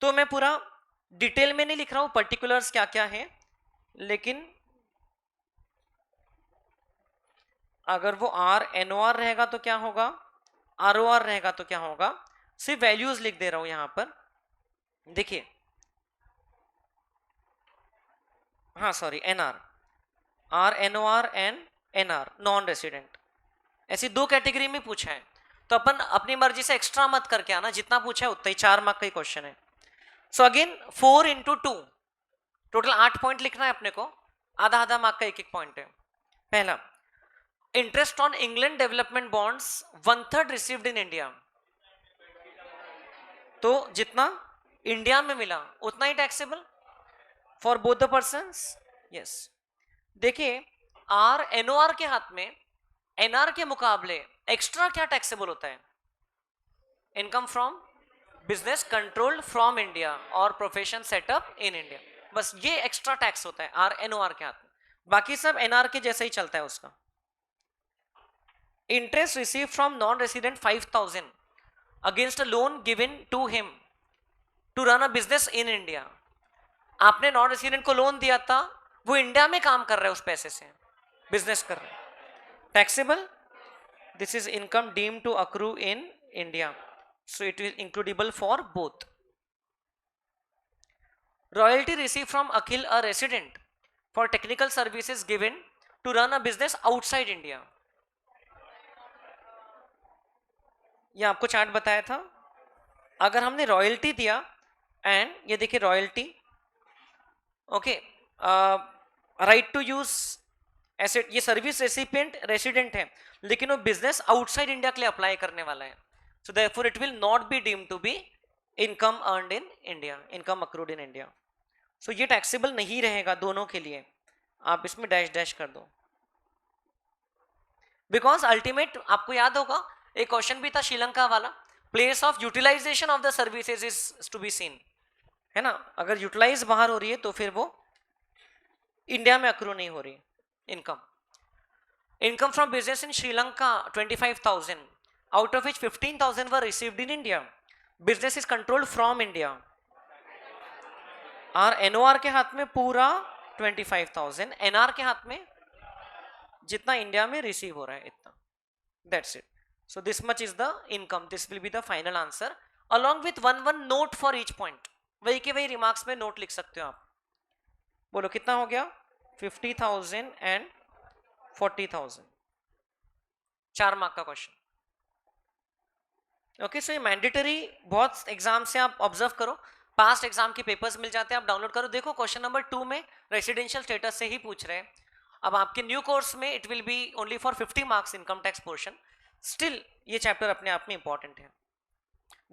तो मैं पूरा डिटेल में नहीं लिख रहा हूं पर्टिकुलर्स क्या क्या है, लेकिन अगर वो RNOR रहेगा तो क्या होगा, ROR रहेगा तो क्या होगा, सिर्फ वैल्यूज लिख दे रहा हूं यहां पर. देखिए, हाँ sorry, NR, RNOR and NR non resident, ऐसी 2 कैटेगरी में पूछा है. तो अपन अपनी मर्जी से एक्स्ट्रा मत करके आना, जितना पूछा है उतना ही. 4 मार्क का ही क्वेश्चन है. So again 4 into 2, total 8 point लिखना है अपने को. आधा आधा मार्क का एक एक पॉइंट है. पहला, interest on England development bonds 1/3 received in India. तो जितना इंडिया में मिला उतना ही taxable for both the persons. Yes. देखिए, RNOR के हाथ में NR के मुकाबले एक्स्ट्रा क्या टैक्सेबल होता है? Income from business controlled from India और प्रोफेशन सेटअप इन इंडिया. बस ये एक्स्ट्रा टैक्स होता है RNOR के हाथ में, बाकी सब NR के जैसे ही चलता है उसका. Interest receive from non resident 5,000 against a loan given to him to run a business in India. आपने नॉन रेसिडेंट को लोन दिया था, वो इंडिया में काम कर रहा है, उस पैसे से बिजनेस कर रहा है, taxable. This is income deemed to accrue in India. So it is includable for both. Royalty received from Akhil, a resident, for technical services given to run a business outside India. ये आपको chart बताया था. अगर हमने royalty दिया and ये देखिए royalty, okay, right to use asset, ये सर्विस रेसिपिएंट रेसिडेंट है लेकिन वो बिजनेस आउटसाइड इंडिया के लिए अप्लाई करने वाला है. So therefore it will not be deemed to be income earned in India, income accrued in India. So ये टैक्सेबल नहीं रहेगा दोनों के लिए. आप इसमें डैश डैश कर दो. बिकॉज अल्टीमेट, आपको याद होगा एक क्वेश्चन भी था श्रीलंका वाला, place of utilization of the services is to be seen, है ना. अगर यूटिलाइज बाहर हो रही है तो फिर वो इंडिया में अक्रू नहीं हो रही income. Income from business in Sri Lanka 25,000, out of which 15,000 were received in India. Business is controlled from India. और एनओआर के हाथ में पूरा 25,000, एनआर के हाथ में जितना इंडिया में रिसीव हो रहा है इतना. That's it. So this much is the income. This will be the final answer along with one note for each point. वही के वही रिमार्क्स में नोट लिख सकते हो आप. बोलो कितना हो गया? 50,000 and 40,000. 4 मार्क का क्वेश्चन. ओके, सो ये मैंडेटरी बहुत एग्जाम से आप ऑब्जर्व करो. पास्ट एग्जाम के पेपर्स मिल जाते हैं, आप डाउनलोड करो. देखो क्वेश्चन नंबर 2 में रेसिडेंशियल स्टेटस से ही पूछ रहे हैं. अब आपके न्यू कोर्स में it will be only for 50 marks income tax portion. Still ये चैप्टर अपने आप में इंपॉर्टेंट है.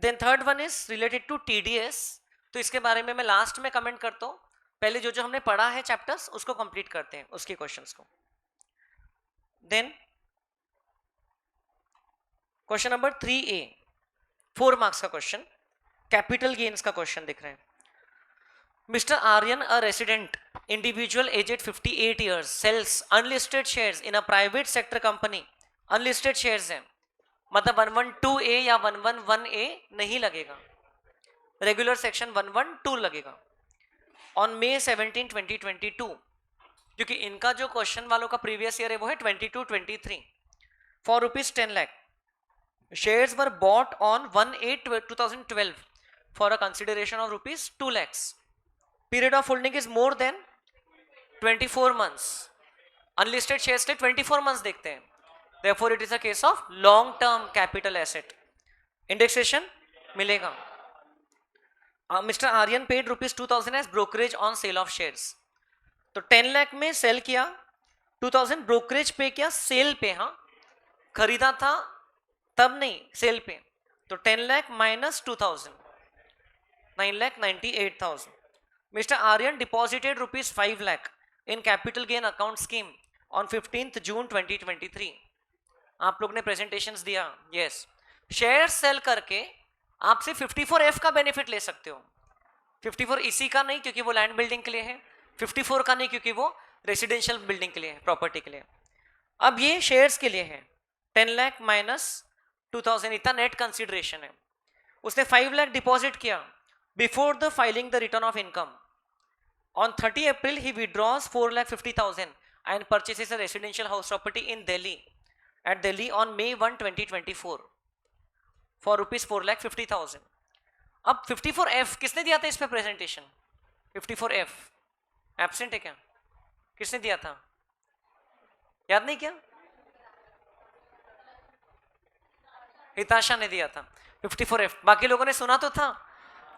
Then third one is related to TDS. तो इसके बारे में मैं लास्ट में कमेंट करता हूं. पहले जो हमने पढ़ा है चैप्टर्स उसको कंप्लीट करते हैं, उसके क्वेश्चंस को. Then question number 3A, 4 marks का क्वेश्चन, कैपिटल गेन्स का क्वेश्चन दिख रहे हैं. Mister Aryan, a resident individual aged 58 years, sells unlisted shares in a private sector company. Unlisted shares हैं, मतलब 112A या 111A नहीं लगेगा, रेगुलर सेक्शन 112 लगेगा. ऑन May 17, 2022, क्योंकि इनका जो क्वेश्चन वालों का प्रीवियस ईयर है वो है 22-23, for ₹10 lakh. Shares were bought on 1/8/2012 for a consideration of ₹2 lakhs. Period of holding is more than 24 months. Unlisted shares के 24 months देखते हैं. Therefore, it is a case of long-term capital asset. Indexation मिलेगा. Mr. Aryan paid ₹2,000 as brokerage on sale of shares. तो 10 लाख में cell किया, 2,000 brokerage pay किया, cell पे. हाँ, खरीदा था तब नहीं, सेल पे. तो 10 lakh minus 2,000, 9,98,000. Mr. Aryan deposited ₹5 lakh in capital gain account scheme on 15th June 2023. आप लोग ने प्रेजेंटेशंस दिया. यस, शेयर सेल करके आपसे 54F का बेनिफिट ले सकते हो. 54 इसी का नहीं क्योंकि वो लैंड बिल्डिंग के लिए है, 54 का नहीं क्योंकि वो रेसिडेंशियल बिल्डिंग के लिए है, प्रॉपर्टी के लिए. अब ये शेयर्स के लिए है. 10 लाख माइनस 2,000 इतना नेट कंसिडरेशन है. उसने 5 लाख डिपॉजिट किया before the filing the return of income. On 30 April he withdraws 4,50,000 and purchases a residential house property in Delhi at Delhi on May 1, 2024 for ₹4,50,000. अब 54F किसने दिया था इस पे प्रेजेंटेशन? 54F एब्सेंट है क्या? किसने दिया था? याद नहीं क्या? हिताशा ने दिया था 54F. बाकी लोगों ने सुना तो था.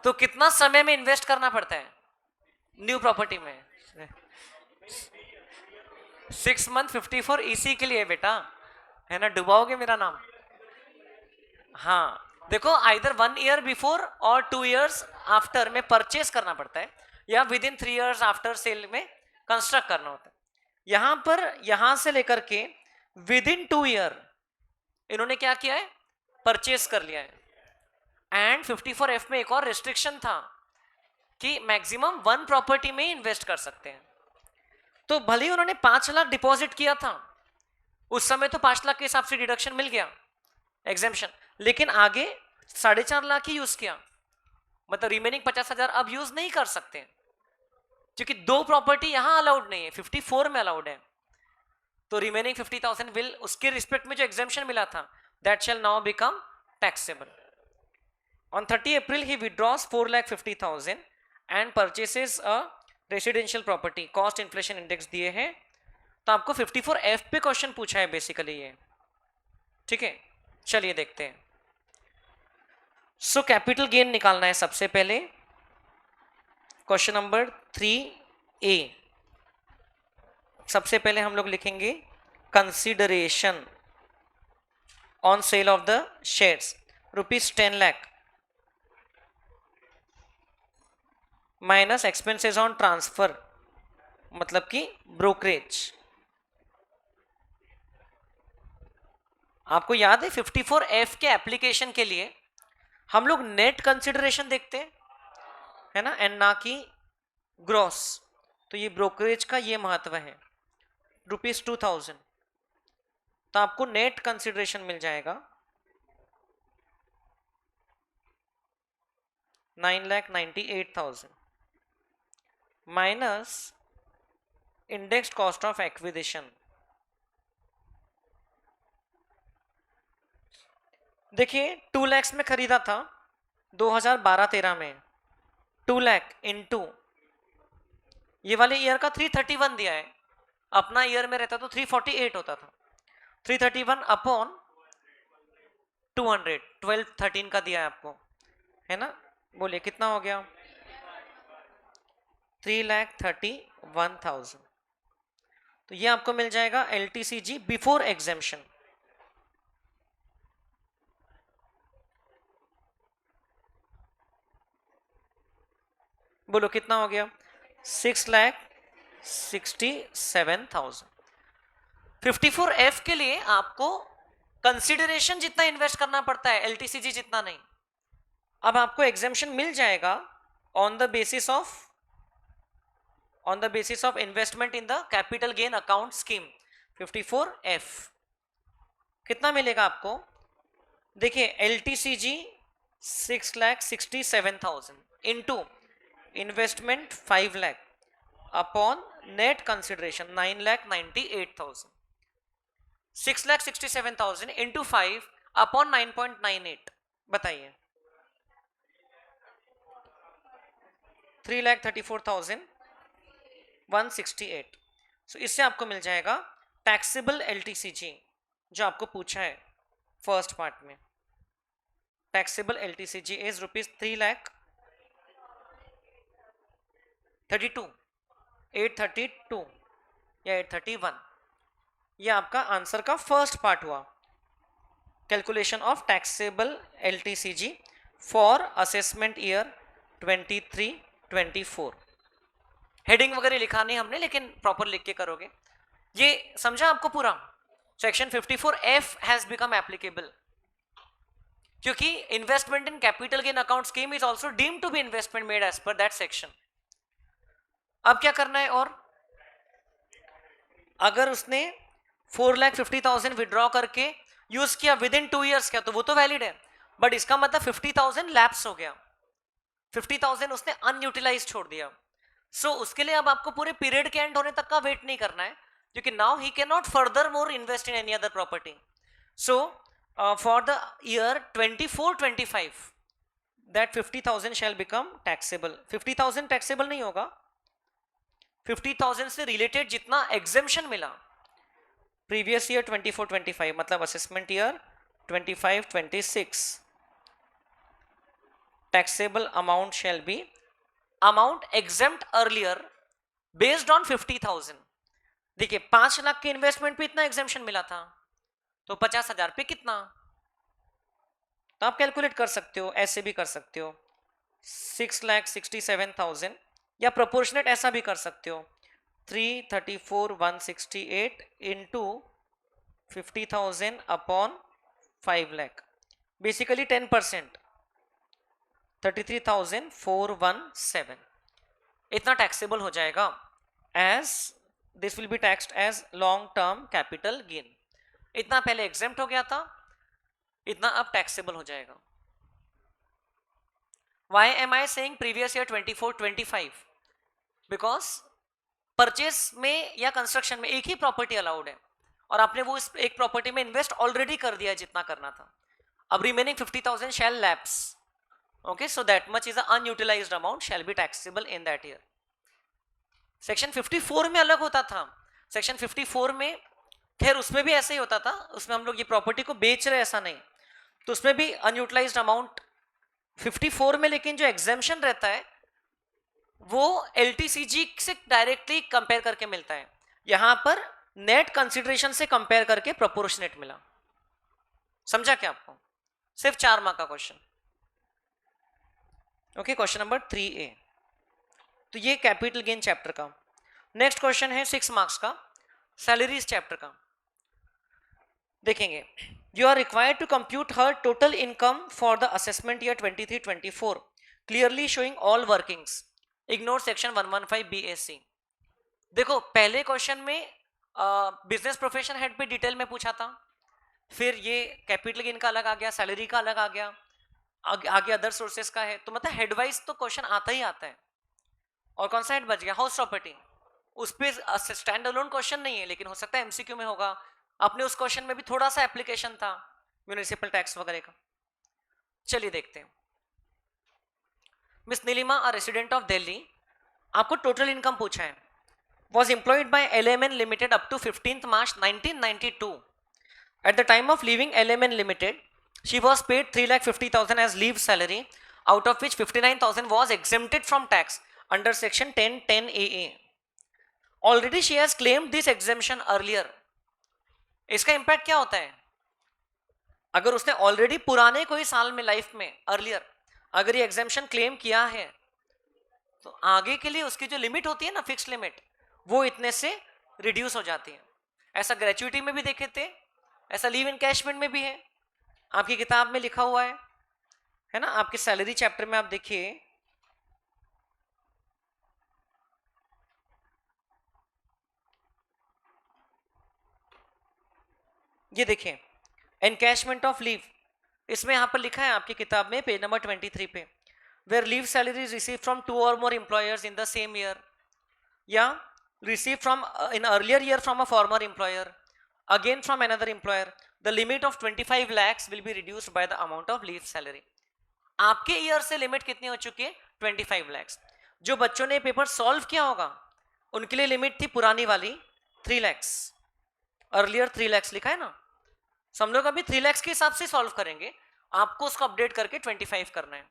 तो कितना समय में इन्वेस्ट करना पड़ता है न्यू प्रॉपर्टी में? 6 month 54 इसी के लिए बेटा, है ना. डुबाओगे मेरा नाम. हाँ देखो, आइदर 1 year बिफोर और 2 years आफ्टर में परचेस करना पड़ता है, या with in 3 years after sale में कंस्ट्रक्ट करना होता है. यहां पर यहां से लेकर के विद इन 2 year इन्होंने क्या किया है? परचेस कर लिया है. एंड 54F में एक और रिस्ट्रिक्शन था कि मैक्सिमम 1 प्रॉपर्टी में इन्वेस्ट कर सकते हैं. तो भले ही उन्होंने 5 लाख डिपॉजिट किया था उस समय, तो 5 लाख के हिसाब से डिडक्शन मिल गया, एग्जेम्पशन. लेकिन आगे 4.5 लाख ही यूज किया, मतलब रिमेनिंग 50,000 अब यूज नहीं कर सकते क्योंकि 2 प्रॉपर्टी यहां अलाउड नहीं है, 54 में अलाउड है. तो रिमेनिंग 50,000 विल उसके रिस्पेक्ट में जो एग्जेम्पशन मिला था that shell now become taxable. On 30 April he withdraws 4,50,000 and purchases a residential property. Cost inflation index दिए हैं, तो आपको 54F पे क्वेश्चन पूछा है बेसिकली ये. ठीक है, चलिए देखते हैं. सो कैपिटल गेन निकालना है सबसे पहले. Question number 3A. सबसे पहले हम लोग लिखेंगे consideration on sale of the shares ₹10 lakh minus expenses on transfer मतलब कि ब्रोकरेज. आपको याद है 54F के एप्लीकेशन के लिए हम लोग नेट कंसिडरेशन देखते हैं, है ना, एंड ना कि ग्रॉस. तो ये ब्रोकरेज का ये महत्व है. ₹2,000 तो आपको नेट कंसिडरेशन मिल जाएगा 9,98,000 minus index cost of acquisition. देखिए 2 लाख में खरीदा था 2012-13 में. 2 लाख इनटू ये वाले ईयर का 331 दिया है. अपना ईयर में रहता तो 348 होता था. 331 अपॉन 200 1213 का दिया है आपको, है ना. बोलिए कितना हो गया? 3,31,000. तो ये आपको मिल जाएगा LTCG बिफोर एग्जेम्पशन. बोलो कितना हो गया? 6,67,000. 54F के लिए आपको कंसिडरेशन जितना इन्वेस्ट करना पड़ता है, LTCG जितना नहीं. अब आपको एग्जेम्पशन मिल जाएगा on the basis of investment in the capital gain account scheme 54F. कितना मिलेगा आपको? देखिए LTCG 6,67,000 into investment 5 lakh upon net consideration 9,98,000. 6,67,000 into 5 upon 9.98. बताइए 3,34,168. सो इससे आपको मिल जाएगा टैक्सेबल LTCG जो आपको पूछा है फर्स्ट पार्ट में. टैक्सेबल LTCG इज ₹832 या 831. ये आपका आंसर का फर्स्ट पार्ट हुआ. Calculation of taxable LTCG for assessment year 23-24. Heading वगैरह लिखा नहीं हमने, लेकिन प्रॉपर लिख के करोगे. ये समझा आपको पूरा? Section 54F has become applicable क्योंकि investment in capital gain account scheme is also deemed to be investment made as per that section. अब क्या करना है? और अगर उसने 4,50,000 विड्रॉ करके यूज किया विद इन 2 ईयर्स क्या, तो वो तो वैलिड है. बट इसका मतलब 50,000 लैप्स हो गया, 50,000 उसने अनयूटिलाइज छोड़ दिया. सो उसके लिए अब आपको पूरे पीरियड के एंड होने तक का वेट नहीं करना है क्योंकि now he can not further more invest in any other property. So for the year 24-25 that 50,000 shell become taxable. 50,000 taxable नहीं होगा. 50,000 से रिलेटेड जितना एग्जेम्पशन मिला प्रीवियस ईयर 24-25 मतलब assessment year 25-26 taxable amount shall B amount exempt earlier based on 50,000. देखिए 5 लाख के investment पे इतना एग्जेम्पशन मिला था तो 50,000 पे कितना, तो आप कैलकुलेट कर सकते हो. ऐसे भी कर सकते हो 6,67,000 या प्रोपोर्शनेट ऐसा भी कर सकते हो 334,168 इंटू 50,000 अपॉन 5 लाख बेसिकली 10% 33,417. इतना टैक्सेबल हो जाएगा as this will be taxed as long term capital gain. इतना पहले एग्जेम्प्ट हो गया था, इतना अब टैक्सेबल हो जाएगा. Why am I saying previous year 24-25? Because purchase में या कंस्ट्रक्शन में एक ही प्रॉपर्टी अलाउड है. और आपने वो इस एक प्रॉपर्टी में इन्वेस्ट ऑलरेडी कर दिया जितना करना था, अब remaining 50,000 shall lapse, okay, so that much is unutilized amount shall be taxable in that year. Section 54 में अलग होता था। सेक्शन 54 में खैर उसमें भी ऐसा ही होता था, उसमें हम लोग ये प्रॉपर्टी को बेच रहे ऐसा नहीं, तो उसमें भी अनयूटिलाइज्ड अमाउंट 54 में, लेकिन जो एग्जेम्पशन रहता है वो एलटीसीजी से डायरेक्टली कंपेयर करके मिलता है, यहां पर नेट कंसिडरेशन से कंपेयर करके प्रोपोर्शनेट मिला। समझा क्या आपको? सिर्फ 4 मार्क का question. Okay, question number 3A। तो ये कैपिटल गेन चैप्टर का। नेक्स्ट क्वेश्चन है 6 मार्क्स का, सैलरीज चैप्टर का। देखेंगे, you are required to compute her total income for the assessment year 23-24 clearly showing all workings, ignore section 115 BAC। देखो पहले question में बिजनेस प्रोफेशन हेड पे detail में पूछा था, फिर ये कैपिटल गेन का अलग आ गया, सैलरी का अलग आ गया, आगे अदर सोर्सेस का है, तो मतलब हेड वाइज तो क्वेश्चन आता ही आता है। और कौन सा हेड बच गया? House property. उस पर स्टैंड अलोन क्वेश्चन नहीं है, लेकिन हो सकता है एमसीक्यू में होगा। अपने उस क्वेश्चन में भी थोड़ा सा एप्लीकेशन था म्यूनिसिपल टैक्स वगैरह का। चलिए देखते हैं। Miss Neelima, a resident of Delhi, आपको टोटल इनकम पूछा है। Was employed by LMN Limited up to 15th March 1992. At the time of leaving LMN Limited, she was paid 3,50,000 as leave salary, out of which 59,000 was exempted from tax under section 1010 AA. Already she has claimed this exemption earlier. इसका impact क्या होता है? अगर उसने already पुराने कोई साल में लाइफ में अर्लियर अगर ये एग्जेम्पशन क्लेम किया है, तो आगे के लिए उसकी जो लिमिट होती है ना, फिक्स लिमिट, वो इतने से रिड्यूस हो जाती है। ऐसा ग्रेचुइटी में भी देखे थे, ऐसा लीव इनकैशमेंट में भी है, आपकी किताब में लिखा हुआ है ना। आपके सैलरी चैप्टर में आप देखिए, ये देखिए एनकैशमेंट ऑफ लीव, इसमें यहां पर लिखा है आपकी किताब में पेज नंबर 23 पे, where leave salary is receive from 2 और more employers in the same year, या received from in earlier year from a former employer, again from another employer, the limit of 25 lakhs will be reduced by the amount of leave salary. आपके year से limit कितनी हो चुकी है? 25 lakhs। जो बच्चों ने पेपर सॉल्व किया होगा उनके लिए लिमिट थी पुरानी वाली 3 lakhs, अर्लियर 3 lakhs लिखा है ना। so हम लोग अभी 3 lakhs के हिसाब से सॉल्व करेंगे, आपको उसको अपडेट करके 25 करना है।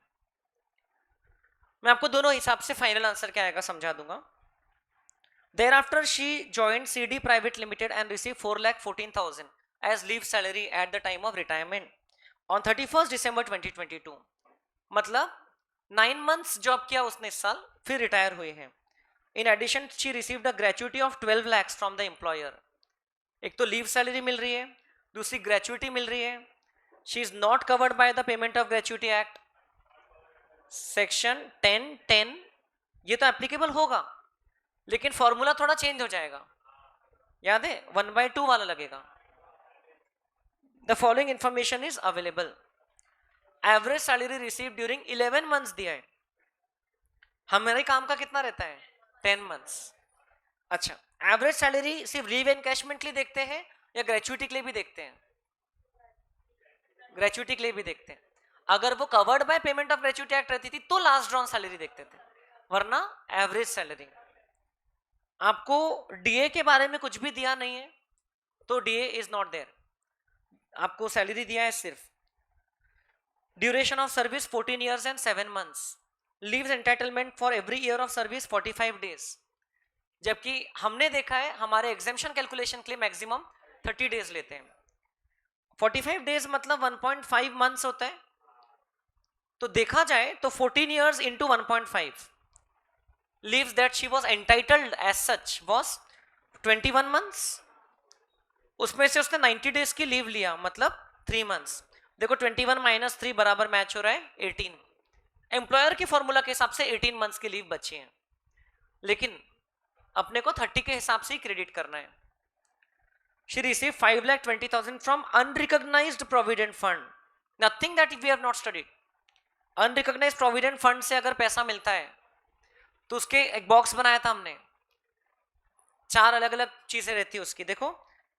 मैं आपको दोनों हिसाब से फाइनल आंसर क्या आएगा समझा दूंगा। Thereafter, she joined CD Private Limited and received 4,14,000 as leave salary at the time of retirement on 31st December 2022. मतलब 9 months जॉब किया उसने इस साल, फिर रिटायर हुए हैं। In addition, she received a gratuity of 12 lakhs from the employer. एक तो लीव सैलरी मिल रही है, दूसरी ग्रेचुइटी मिल रही है। She is not covered by the Payment of Gratuity Act, section 1010। ये तो एप्लीकेबल होगा, लेकिन फॉर्मूला थोड़ा चेंज हो जाएगा, याद है 1/2 वाला लगेगा। The following information is available. Average salary receive during 11 months दिया है, हमारे काम का कितना रहता है? 10 मंथ्स। अच्छा, एवरेज सैलरी सिर्फ लीव एनकैशमेंट के लिए देखते हैं या ग्रेचुइटी के लिए भी देखते हैं? ग्रेचुइटी के लिए भी देखते हैं। अगर वो covered by payment of gratuity act रहती थी तो लास्ट ड्रॉन सैलरी देखते थे, वरना एवरेज सैलरी। आपको डीए के बारे में कुछ भी दिया नहीं है, तो डीए इज नॉट देयर, आपको सैलरी दिया है सिर्फ। Duration of service 14 years and 7 months, leaves entitlement for every year of service 45 days, जबकि हमने देखा है हमारे एग्जेम्पशन कैलकुलेशन के लिए मैक्सिमम 30 days लेते हैं। 45 days मतलब 1.5 months होता है, तो देखा जाए तो 14 years into 1.5, leaves that she was entitled as such was 21 months। उसमें से उसने 90 days की लीव लिया, मतलब 3 months। देखो 21 - 3 बराबर मैच हो रहा है 18। एम्प्लॉयर के फॉर्मूला के हिसाब से 18 months की लीव बची है, लेकिन अपने को 30 के हिसाब से ही क्रेडिट करना है। She received 5,20,000 from unrecognized provident fund, nothing that we have not studied। unrecognized provident fund से अगर पैसा मिलता है तो उसके एक बॉक्स बनाया था हमने, 4 अलग अलग चीजें रहती है उसकी। देखो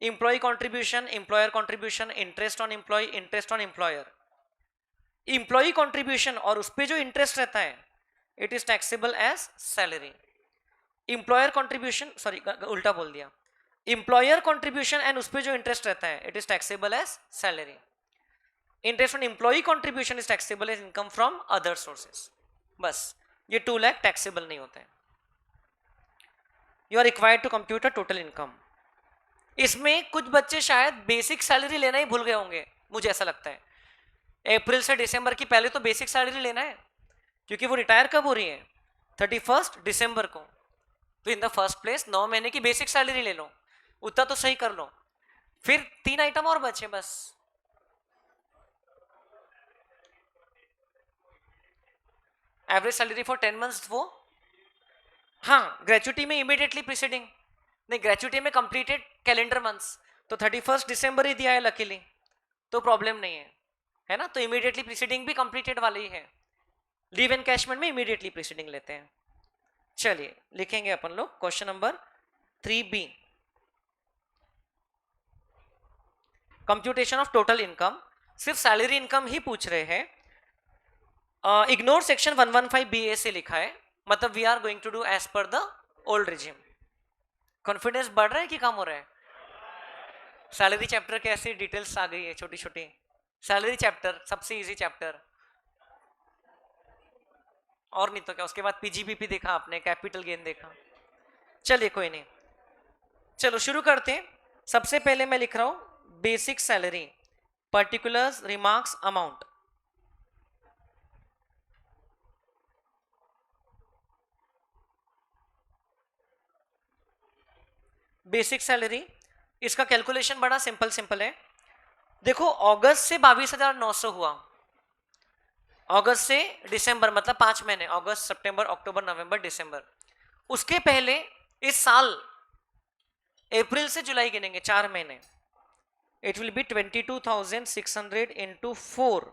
employee contribution, interest on employee, interest on employer. Employee contribution और उस पर जो इंटरेस्ट रहता है it is taxable as salary. Employer contribution, sorry उल्टा बोल दिया, एम्प्लॉयर कंट्रीब्यूशन एंड उस पर जो इंटरेस्ट रहता है it is taxable as salary. Interest on employee contribution is taxable as income from other sources. बस ये 2 लाख टैक्सेबल नहीं होते हैं। You are required to compute a total income. इसमें कुछ बच्चे शायद बेसिक सैलरी लेना ही भूल गए होंगे, मुझे ऐसा लगता है। अप्रैल से दिसंबर की पहले तो बेसिक सैलरी लेना है, क्योंकि वो रिटायर कब हो रही है, 31 दिसंबर को। तो इन द फर्स्ट प्लेस 9 महीने की बेसिक सैलरी ले लो, उतना तो सही कर लो। फिर 3 आइटम और बचे बस। एवरेज सैलरी फॉर 10 मंथ्स, वो हाँ ग्रेचुटी में इमीडिएटली प्रीसीडिंग, नहीं ग्रेचुटी में कंप्लीटेड कैलेंडर मंथ्स, तो 31 दिसंबर ही दिया है लकीली, तो प्रॉब्लम नहीं है ना। तो इमीडिएटली प्रीसीडिंग भी कंप्लीटेड वाली ही है। लीव एनकैशमेंट में इमीडिएटली प्रीसीडिंग लेते हैं। चलिए लिखेंगे अपन लोग question number 3B, computation of total income. सिर्फ सैलरी इनकम ही पूछ रहे हैं। इग्नोर सेक्शन 115BA से लिखा है, मतलब we are going to do as per the old regime. Confidence बढ़ रहा है कि कम हो रहा है? सैलरी चैप्टर के ऐसी डिटेल्स आ गई है छोटी छोटी। सैलरी चैप्टर सबसे इजी चैप्टर, और नहीं तो क्या। उसके बाद पीजीबीपी देखा आपने, कैपिटल गेन देखा। चलिए कोई नहीं, चलो शुरू करते हैं। सबसे पहले मैं लिख रहा हूं basic salary, particulars, remarks, amount. Basic salary, इसका कैलकुलेशन बड़ा सिंपल है। देखो अगस्त से 22,900 हुआ, अगस्त से दिसंबर मतलब 5 महीने, अगस्त सितंबर अक्टूबर नवंबर दिसंबर। उसके पहले इस साल अप्रैल से जुलाई गिनेंगे 4 महीने। It will be 22,600 into 4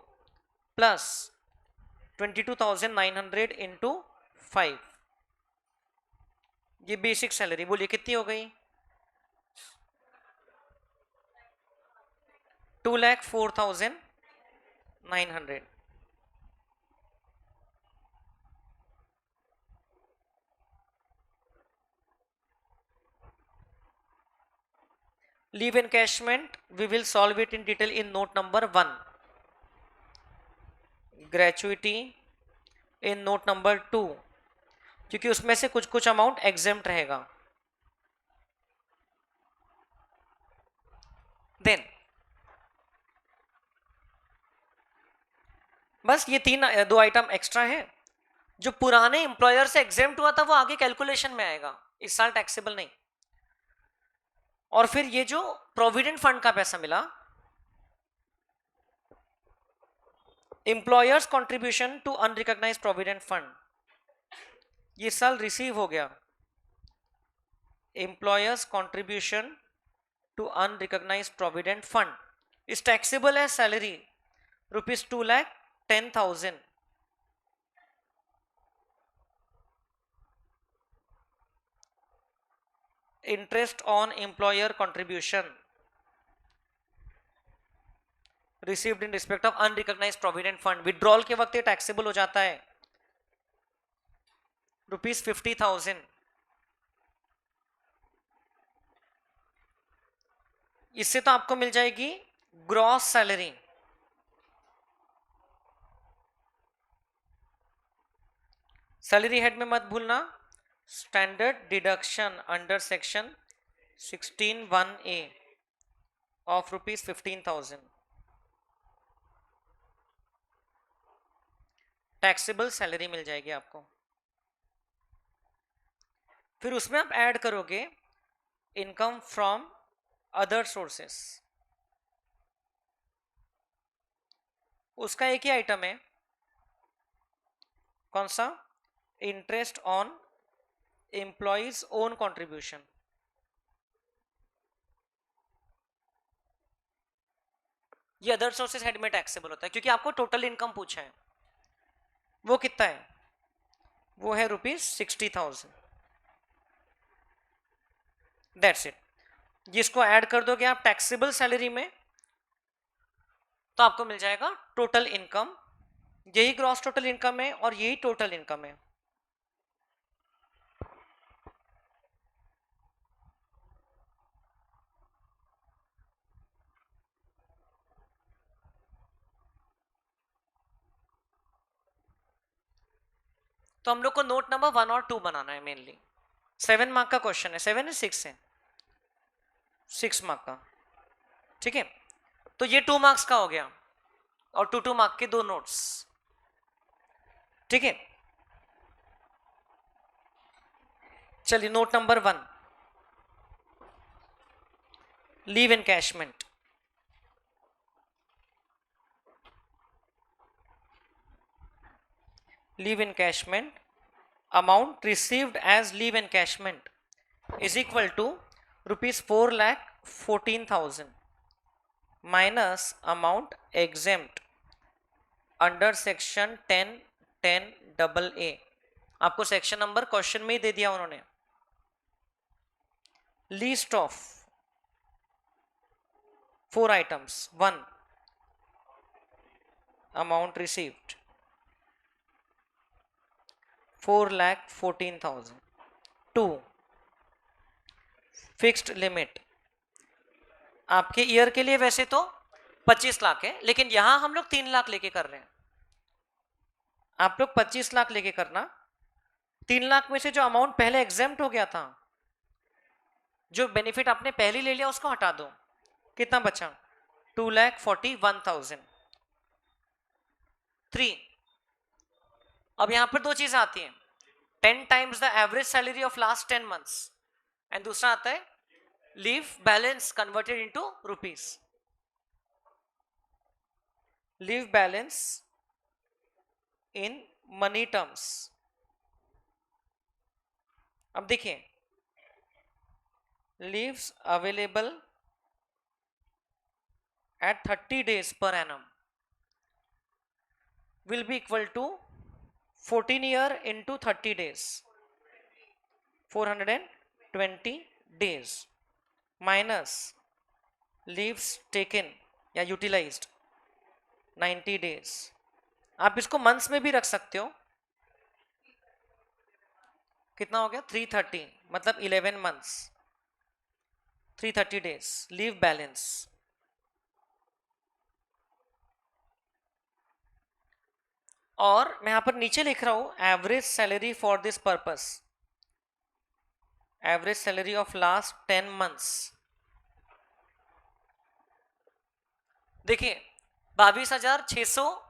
plus 22,900 into 5। ये बेसिक सैलरी, बोलिए कितनी हो गई? 2,04,900। Leave encashment we will solve it in detail in note number 1। Gratuity in note number 2, क्योंकि उसमें से कुछ कुछ अमाउंट एग्जेम्प्ट रहेगा। देन बस ये 2 आइटम एक्स्ट्रा है। जो पुराने एम्प्लॉयर से एग्जेम्प्ट हुआ था वो आगे कैलकुलेशन में आएगा, इस साल टैक्सेबल नहीं। और फिर ये जो प्रोविडेंट फंड का पैसा मिला, employer's contribution to unrecognised provident fund, ये साल रिसीव हो गया। Employer's contribution to unrecognised provident fund is taxable as salary ₹2,10,000। Interest on employer contribution received in respect of unrecognised provident fund, withdrawal के वक्त ये टैक्सेबल हो जाता है ₹50,000। इससे तो आपको मिल जाएगी ग्रॉस सैलरी। सैलरी हेड में मत भूलना, standard deduction under section 16(1)(a) of ₹15,000 taxable salary मिल जाएगी आपको। फिर उसमें आप ऐड करोगे इनकम फ्रॉम अदर सोर्सेस, उसका एक ही आइटम है, कौन सा? Interest on employees own contribution. ये अदर सोर्सेस हेड में टैक्सेबल होता है, क्योंकि आपको टोटल इनकम पूछा है। वो कितना है? वो है ₹60,000। That's it. जिसको ऐड कर दोगे आप टैक्सेबल सैलरी में तो आपको मिल जाएगा टोटल इनकम। यही ग्रॉस टोटल इनकम है और यही टोटल इनकम है। तो हम लोग को नोट नंबर 1 और 2 बनाना है मेनली। 7 मार्क का क्वेश्चन है, 7 है 6 है, 6 मार्क का, ठीक है। तो ये 2 मार्क्स का हो गया और 2 मार्क के 2 नोट्स, ठीक है। चलिए note number 1, leave encashment. Leave encashment, amount received as leave encashment is equal to rupees 4,14,000 minus amount exempt under section 10(10)AA। आपको सेक्शन नंबर क्वेश्चन में ही दे दिया उन्होंने। List of 4 items, 1 amount received 4,14,000, 2 fixed limit. आपके year के लिए वैसे तो 25 लाख है, लेकिन यहां हम लोग 3 लाख लेके कर रहे हैं। आप लोग 25 लाख लेके करना। 3 लाख में से जो अमाउंट पहले एग्जेम्प्ट हो गया था, जो बेनिफिट आपने पहले ले लिया उसको हटा दो, कितना बचा? 2,41,000। 3, अब यहां पर 2 चीजें आती हैं, 10 times the average salary of last 10 months and दूसरा आता है leave balance converted into rupees. Leave balance in money terms. अब देखिए, leaves available at 30 days per annum will be equal to 14 year into 30 days, 420 days minus leaves taken या utilized 90 days। आप इसको months में भी रख सकते हो। कितना हो गया? 330, मतलब 11 months, 330 days लीव बैलेंस। और मैं यहां पर नीचे लिख रहा हूं average salary for this purpose, average salary of last 10 months। देखिए 22,600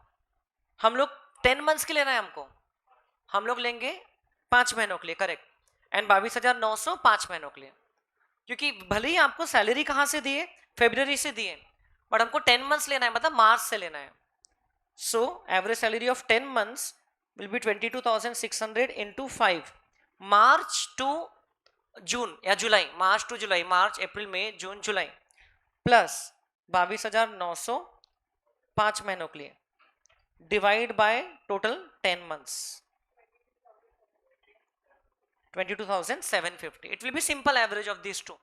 हम लोग 10 months के लेना है हमको, हम लोग लेंगे 5 महीनों के लिए, करेक्ट। एंड 22,900 5 महीनों के लिए, क्योंकि भले ही आपको सैलरी कहां से दिए, फेब्रुवरी से दिए, बट हमको 10 months लेना है, मतलब मार्च से लेना है। So average salary of 10 months will be 22,600 into 5, March to June या जुलाई, मार्च टू जुलाई, मार्च अप्रैल मई जून जुलाई, प्लस 22,900 5 महीनों के लिए, divide by total 10 months, 22,750। It will be simple average of this two,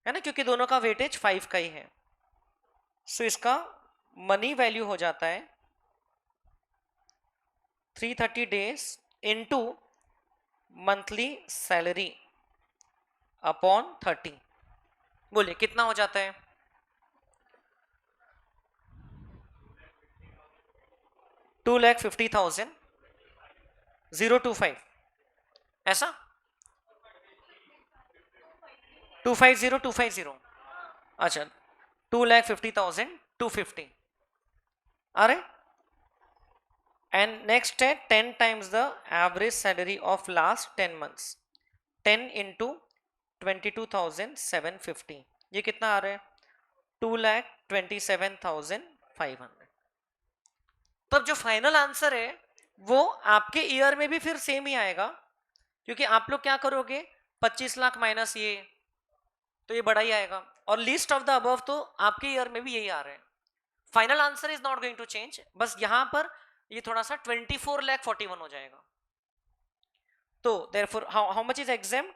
है ना, क्योंकि दोनों का वेटेज 5 का ही है। सो इसका मनी वैल्यू हो जाता है 330 days into monthly salary upon 30। बोलिए कितना हो जाता है? 2,50,000 025, ऐसा 250 अच्छा 2,50,000 250 आ रहे। एंड नेक्स्ट है 10 times the average salary of last 10 months, 10 into 22,750, ये कितना आ रहा है? 2,27,500। तो अब जो फाइनल आंसर है वो आपके ईयर में भी फिर सेम ही आएगा, क्योंकि आप लोग क्या करोगे, 25 लाख माइनस ये, तो ये बड़ा ही आएगा, और लिस्ट ऑफ द अबव तो आपके ईयर में भी यही आ रहा है। Final answer is not going to change, बस यहां पर ये थोड़ा सा 24,41 हो जाएगा। तो therefore how much is exempt?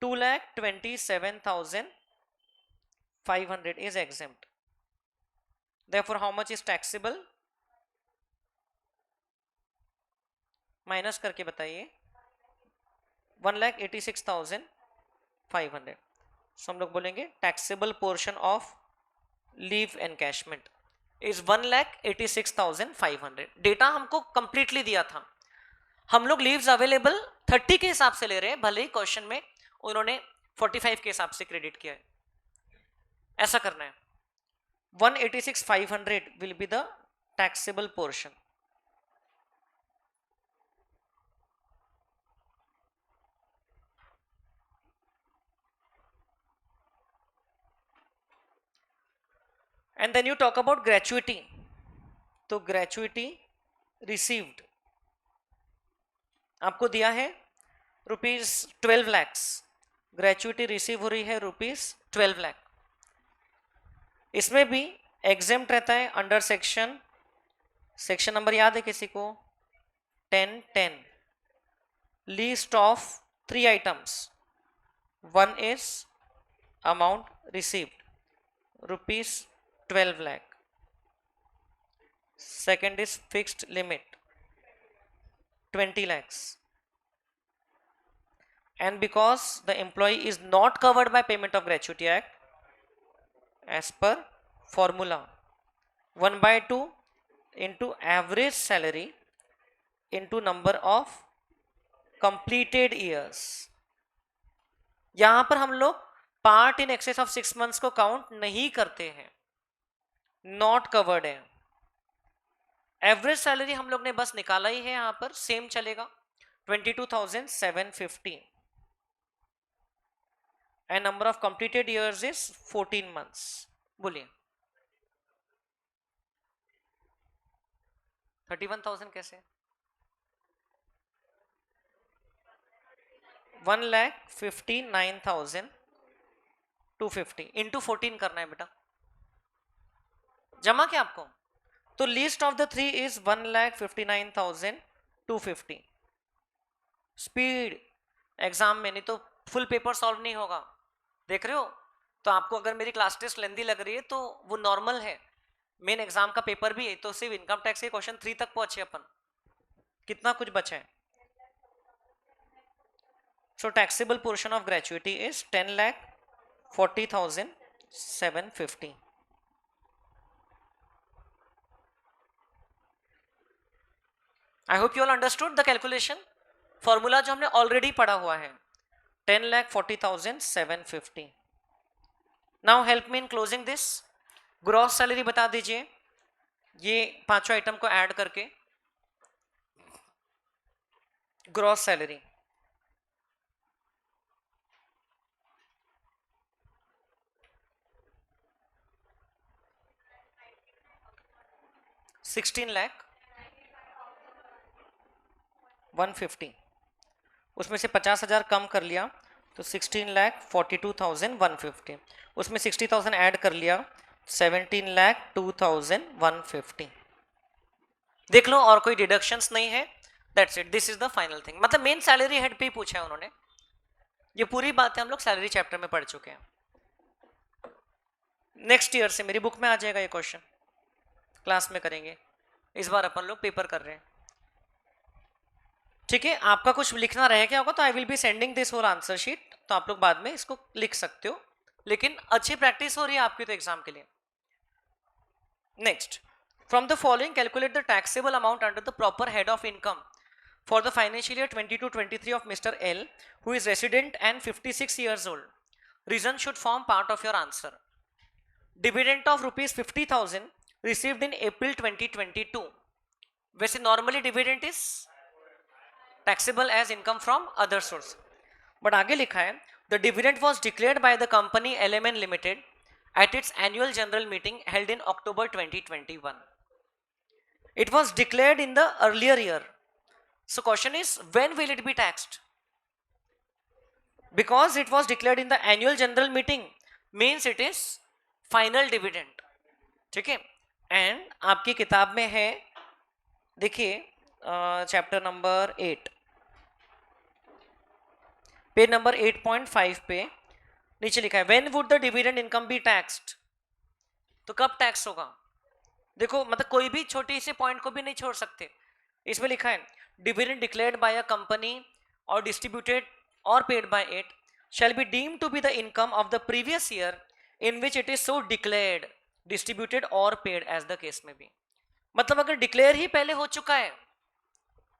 2,27,000 500 is exempt. Therefore, how much is taxable? Minus करके बताइए. 1,86,500. सो हम लोग बोलेंगे taxable portion of leave encashment is 1,86,500. Data हमको कंप्लीटली दिया था. हम लोग लीव्स अवेलेबल 30 के हिसाब से ले रहे हैं, भले ही क्वेश्चन में उन्होंने 45 के हिसाब से क्रेडिट किया है. ऐसा करना है. 186,500 will be the taxable portion. And then you talk about gratuity. तो gratuity received आपको दिया है ₹12 lakhs. ग्रेचुइटी रिसीव हो रही है ₹12 लाख. इसमें भी एग्जेम्प्ट रहता है अंडर सेक्शन नंबर याद है किसी को? 1010. Least of 3 items. One is amount received ₹12 lakh. Second is fixed limit 20 lakhs. And because the employee is not covered by Payment of Gratuity Act, as per formula 1/2 into average salary into number of completed years. यहां पर हम लोग part in excess of 6 months को count नहीं करते हैं, not covered है. Average salary हम लोग ने बस निकाला ही है, यहां पर सेम चलेगा 22,750 and number of completed years is 14 months. बोलिए 31,000 कैसे? 1,59,250 इंटू 14 करना है बेटा. जमा क्या आपको? तो least of the 3 is 1,59,250. Speed exam में, नहीं तो फुल पेपर सॉल्व नहीं होगा. देख रहे हो? तो आपको अगर मेरी क्लास टेस्ट लेंदी लग रही है तो वो नॉर्मल है. मेन एग्जाम का पेपर भी है, तो सिर्फ इनकम टैक्स के क्वेश्चन 3 तक पहुंचे अपन. कितना कुछ बचा है. So taxable portion of gratuity is 10,40,750. I hope you all understood the calculation. Formula जो हमने ऑलरेडी पढ़ा हुआ है 10,40,750. Now help me in closing this. Gross salary बता दीजिए ये पांचों आइटम को ऐड करके. Gross salary 16,150. उसमें से 50,000 कम कर लिया तो 16,42,150. उसमें 60,000 ऐड कर लिया 17,02,150. देख लो और कोई डिडक्शंस नहीं है. That's it. This is the final thing. मतलब मेन सैलरी हेड पे ही पूछा है उन्होंने. ये पूरी बातें हम लोग सैलरी चैप्टर में पढ़ चुके हैं. नेक्स्ट ईयर से मेरी बुक में आ जाएगा ये क्वेश्चन, क्लास में करेंगे. इस बार अपन लोग पेपर कर रहे हैं. ठीक है. आपका कुछ लिखना रह गया होगा तो I will be sending this whole answer sheet, तो आप लोग बाद में इसको लिख सकते हो. लेकिन अच्छी प्रैक्टिस हो रही है आपकी तो एग्जाम के लिए. Next, from the following calculate the taxable amount under the proper head of income for the financial year 22-23 of Mr. L, who is resident and 56 years old. Reason should form part of your answer. Dividend of ₹50,000 received in April 2022. वैसे normally dividend is taxable as income from other source. But आगे लिखा है the dividend was declared by the company LMN Limited at its annual general meeting held in October 2021. It was declared in the earlier year. So question is, when will it be taxed? Because it was declared in the annual general meeting means it is final dividend. ठीक है. And आपकी किताब में है, देखिए chapter number 8 page number 8.5 पे नीचे लिखा है when would the dividend income B taxed, तो कब टैक्स होगा? देखो मतलब कोई भी छोटी सी पॉइंट को भी नहीं छोड़ सकते। इसमें लिखा है dividend declared by a company और डिस्ट्रीब्यूटेड और paid by it shall be deemed to be the income of the previous year in which it is so declared, distributed or paid as the case may be। मतलब अगर declare ही पहले हो चुका है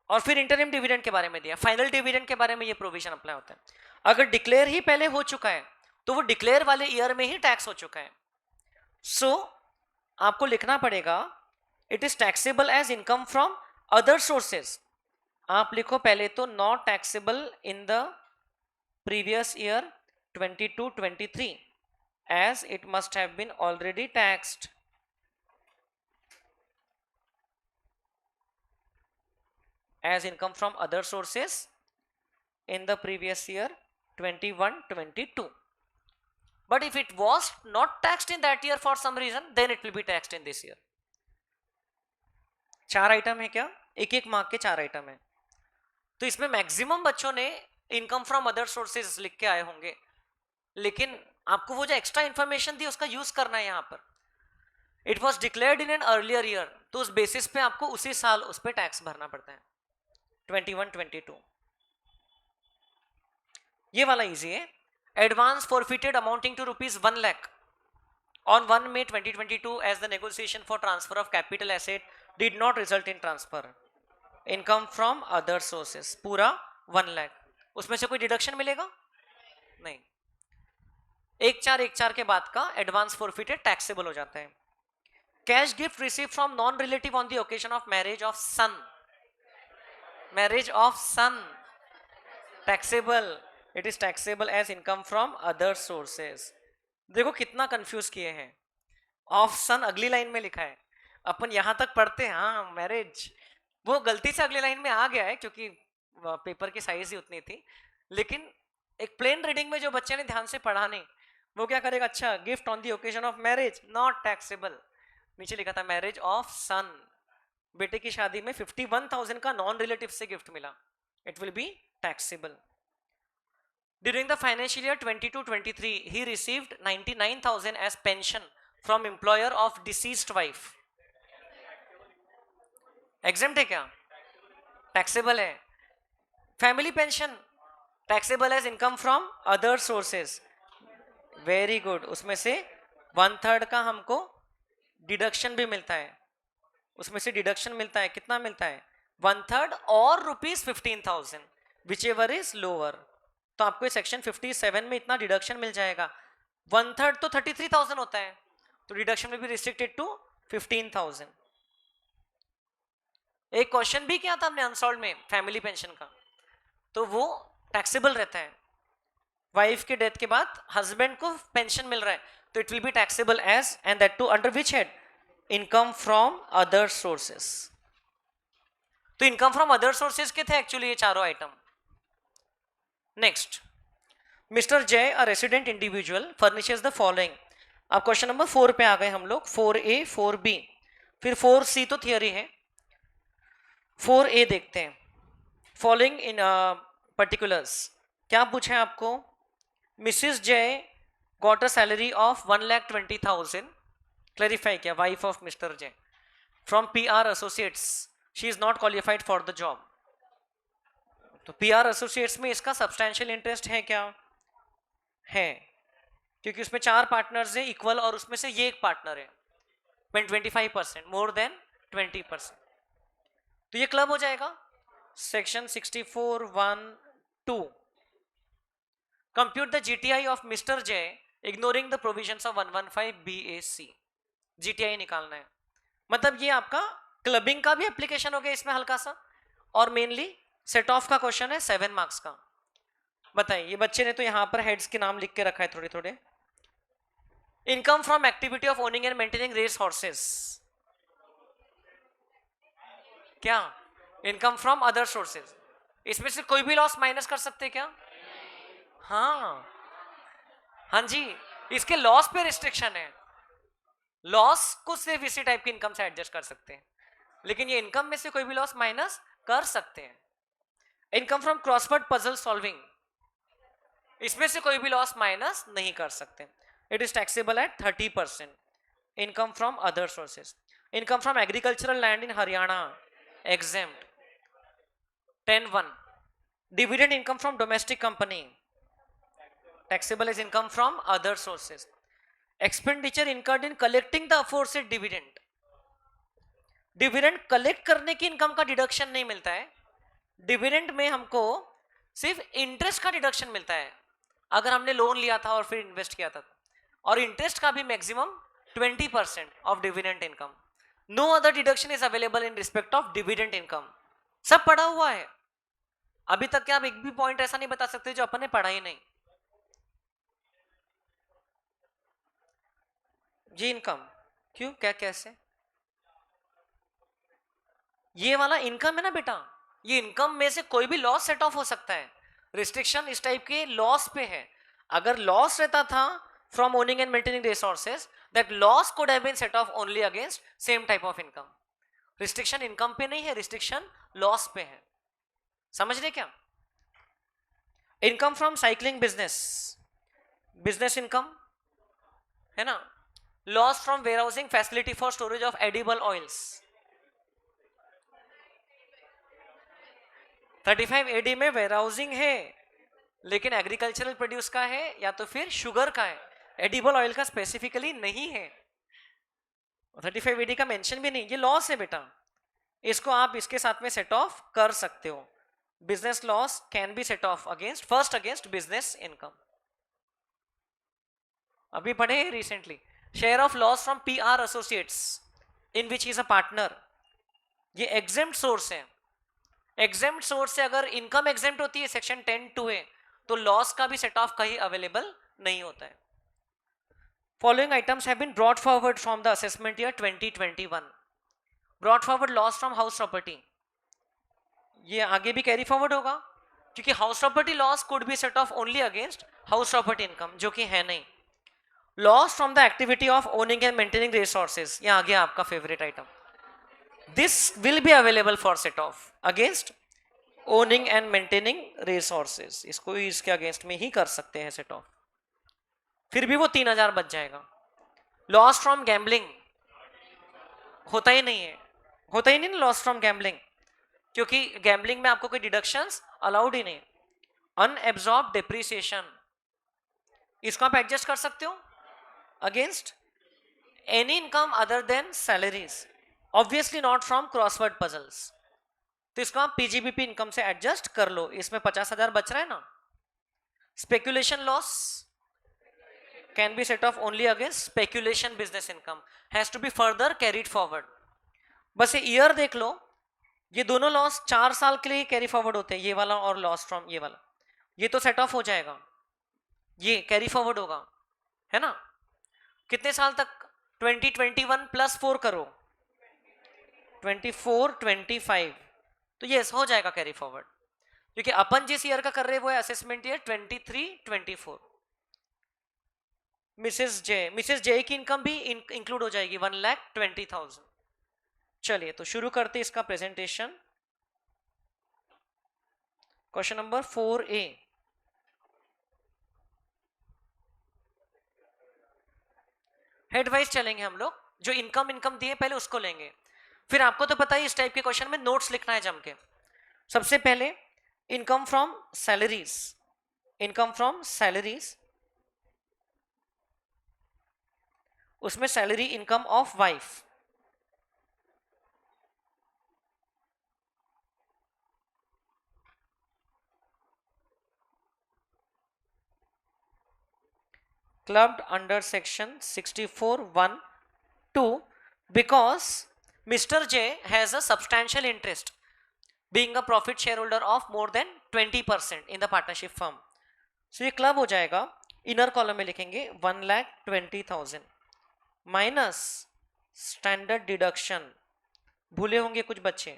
और फिर इंटरिम डिविडेंड के बारे में दिया, फाइनल डिविडेंड के बारे में ये प्रोविजन अप्लाई होता है। अगर डिक्लेयर ही पहले हो चुका है तो वो डिक्लेयर वाले ईयर में ही टैक्स हो चुका है। सो आपको लिखना पड़ेगा it is taxable as income from other sources. आप लिखो पहले तो not taxable in the previous year 22-23 as it must have been already taxed as income from other sources in the previous year 21-22, but if it was not taxed in that year for some reason then it will be taxed in this year। 4 item है क्या? एक एक mark के 4 item है। तो इसमें maximum बच्चों ने इनकम फ्रॉम अदर सोर्सेज लिख के आए होंगे, लेकिन आपको वो जो एक्स्ट्रा इंफॉर्मेशन दी उसका यूज करना है यहाँ पर। It was declared in an earlier year, तो उस बेसिस पे आपको उसी साल उस पर टैक्स भरना पड़ता है 21-22। ये वाला इजी है। Advance forfeited amounting to ₹1 lakh on 1 May 2022 as the negotiation for transfer of capital asset did not result in transfer, income from other sources पूरा 1 लाख, उसमें से कोई डिडक्शन मिलेगा नहीं। 1/4 के बाद का एडवांस फॉरफिटेड टैक्सेबल हो जाता है। Cash gift receive from non relative on the occasion of marriage of son, marriage of son taxable, it is taxable as income from other sources. देखो कितना कंफ्यूज किए हैं, ऑफ सन अगली लाइन में लिखा है, अपन यहां तक पढ़ते हैं हाँ मैरिज, वो गलती से अगली लाइन में आ गया है क्योंकि पेपर की साइज ही उतनी थी, लेकिन एक प्लेन रीडिंग में जो बच्चे ने ध्यान से पढ़ा नहीं वो क्या करेगा, अच्छा gift on the occasion of marriage not taxable, नीचे लिखा था मैरिज ऑफ सन, बेटे की शादी में 51,000 का नॉन रिलेटिव से गिफ्ट मिला, it will be taxable. During the financial year 22-23, he received 99,000 as pension from employer of deceased wife। Exempt है क्या? Taxable है। Family pension taxable as income from other sources। Very good। उसमें से 1/3 का हमको deduction भी मिलता है, उसमें से डिडक्शन मिलता है, कितना मिलता है 1/3 और ₹15,000 whichever is lower। तो आपको सेक्शन 57 में इतना डिडक्शन मिल जाएगा। 1/3 तो 33,000 होता है, तो डिडक्शन में भी रिस्ट्रिक्टेड टू 15,000। एक क्वेश्चन भी किया था हमने अनसॉल्व में फैमिली पेंशन का, तो वो टैक्सेबल रहता है। वाइफ के डेथ के बाद हस्बैंड को पेंशन मिल रहा है तो it will be taxable as, and that too under which head, income from other sources. तो इनकम फ्रॉम अदर सोर्सेस के थे एक्चुअली ये चारों item. Next, mister Jay a resident individual furnishes the following. अब क्वेश्चन नंबर 4 पे आ गए हम लोग, 4A 4B फिर 4C तो थियरी है, 4A देखते हैं। फॉलोइंग इन पर्टिकुलर्स, क्या पूछा है आपको, मिसिस जय got a salary of 1,20,000, clarify किया, वाइफ ऑफ मिस्टर जय, from PR associates, she is not qualified for the job. तो PR एसोसिएट्स में इसका सब्सटैंशियल इंटरेस्ट है क्या, है, क्योंकि उसमें 4 पार्टनर्स है इक्वल और उसमें से ये एक पार्टनर है 25%, मोर देन 20%, तो ये क्लब हो जाएगा। Section 64(1)(2, compute the GTI of mister Jay ignoring the provisions of 115BAC, GTI निकालना है। मतलब ये आपका क्लबिंग का भी एप्लीकेशन हो गया इसमें हल्का सा, और मेनली सेट ऑफ का क्वेश्चन है 7 मार्क्स का। बताइए, ये बच्चे ने तो यहां पर हेड्स के नाम लिख के रखा है थोड़े थोड़े। Income from activity of owning and maintaining race horses, क्या इनकम फ्रॉम अदर सोर्सेज, इसमें से कोई भी लॉस माइनस कर सकते क्या, हाँ हाँ जी, इसके लॉस पे रिस्ट्रिक्शन है, लॉस को सिर्फ इसी टाइप की इनकम से एडजस्ट कर सकते हैं, लेकिन ये इनकम में से कोई भी लॉस माइनस कर सकते हैं। Income from crossword puzzle solving, इसमें से कोई भी लॉस माइनस नहीं कर सकते. It is taxable at 30%. Income from other sources. Income from agricultural land in Haryana exempt. 10(1). Dividend income from domestic company taxable as income from other sources. Expenditure incurred in collecting the aforesaid dividend. Dividend collect करने की income का deduction नहीं मिलता है. Dividend में हमको सिर्फ interest का डिडक्शन मिलता है अगर हमने लोन लिया था और फिर इन्वेस्ट किया था, और इंटरेस्ट का भी maximum 20% of dividend income. No other deduction is available in respect of dividend income. सब पढ़ा हुआ है. अभी तक क्या आप एक भी पॉइंट ऐसा नहीं बता सकते जो अपन ने पढ़ा ही नहीं. जी इनकम क्यों, क्या, कैसे? ये वाला इनकम है ना बेटा, ये इनकम में से कोई भी लॉस सेट ऑफ हो सकता है. रिस्ट्रिक्शन इस टाइप के लॉस पे है. अगर लॉस रहता था from owning and maintaining resources, that loss could have been set off only against same type of income. Restriction income पे नहीं है, रिस्ट्रिक्शन लॉस पे है. समझ रहे क्या? Income from cycling business, business income है ना. Loss from warehousing facility for storage of edible oils. 35 AD में वेयर हाउसिंग है, लेकिन एग्रीकल्चरल प्रोड्यूस का है या तो फिर शुगर का है. एडिबल ऑयल का स्पेसिफिकली नहीं है. 35 AD का मेंशन भी नहीं. ये लॉस है बेटा, इसको आप इसके साथ में सेट ऑफ कर सकते हो. Business loss can be set off against first against business income. अभी पढ़े recently. Share of loss from PR associates in which is a partner, ये एग्जेम्प्ट सोर्स है. एग्जेम्प्ट सोर्स से अगर इनकम एग्जेम्प्ट होती है सेक्शन 10(2) है, तो लॉस का भी सेट ऑफ कहीं अवेलेबल नहीं होता है. Following items have been brought forward from the assessment year 2021. Brought forward loss from house property, ये आगे भी कैरी फॉरवर्ड होगा क्योंकि house property loss could be set off only against house property income, जो कि है नहीं. Loss from the activity of owning and maintaining resources, ये आ गया आपका favourite item. This will be available for set off against owning and maintaining resources. इसको इसके अगेंस्ट में ही कर सकते हैं सेट ऑफ. फिर भी वो 3000 बच जाएगा. लॉस फ्रॉम गैम्बलिंग होता ही नहीं है, होता ही नहीं ना लॉस फ्रॉम गैम्बलिंग, क्योंकि गैम्बलिंग में आपको कोई डिडक्शंस अलाउड ही नहीं. अनएब्जॉर्ब डेप्रिसिएशन, इसको आप एडजस्ट कर सकते हो against any income other than salaries, obviously not from crossword puzzles. तो इसको आप PGBP इनकम से एडजस्ट कर लो. इसमें 50,000 बच रहा है ना. Speculation loss can be set off only against speculation business income, has to be further carried forward. बस ये ईयर देख लो, ये दोनों लॉस 4 साल के लिए कैरी फॉरवर्ड होते हैं, ये वाला और लॉस फ्रॉम ये वाला. ये तो सेट ऑफ हो जाएगा, ये कैरी फॉरवर्ड होगा, है ना. कितने साल तक? 2021 + 4 करो, 24 25, तो ये हो जाएगा कैरी फॉरवर्ड. क्योंकि अपन जिस ईयर का कर रहे हैं वो है असेसमेंट ईयर 23 24. मिसेस जे की इनकम भी इंक्लूड हो जाएगी 1,20,000. चलिए तो शुरू करते इसका presentation. Question number 4A. Head wise चलेंगे हम लोग. जो इनकम दिए पहले उसको लेंगे, फिर आपको तो पता ही इस टाइप के क्वेश्चन में नोट्स लिखना है जम के. सबसे पहले income from salaries. Income from salaries, उसमें salary income of wife. clubbed under section 64(1)(2) because Mr. J has a substantial interest being a profit shareholder of more than 20% in the partnership firm. So ये club हो जाएगा. Inner column में लिखेंगे 1,20,000 minus standard deduction, भूले होंगे कुछ बच्चे,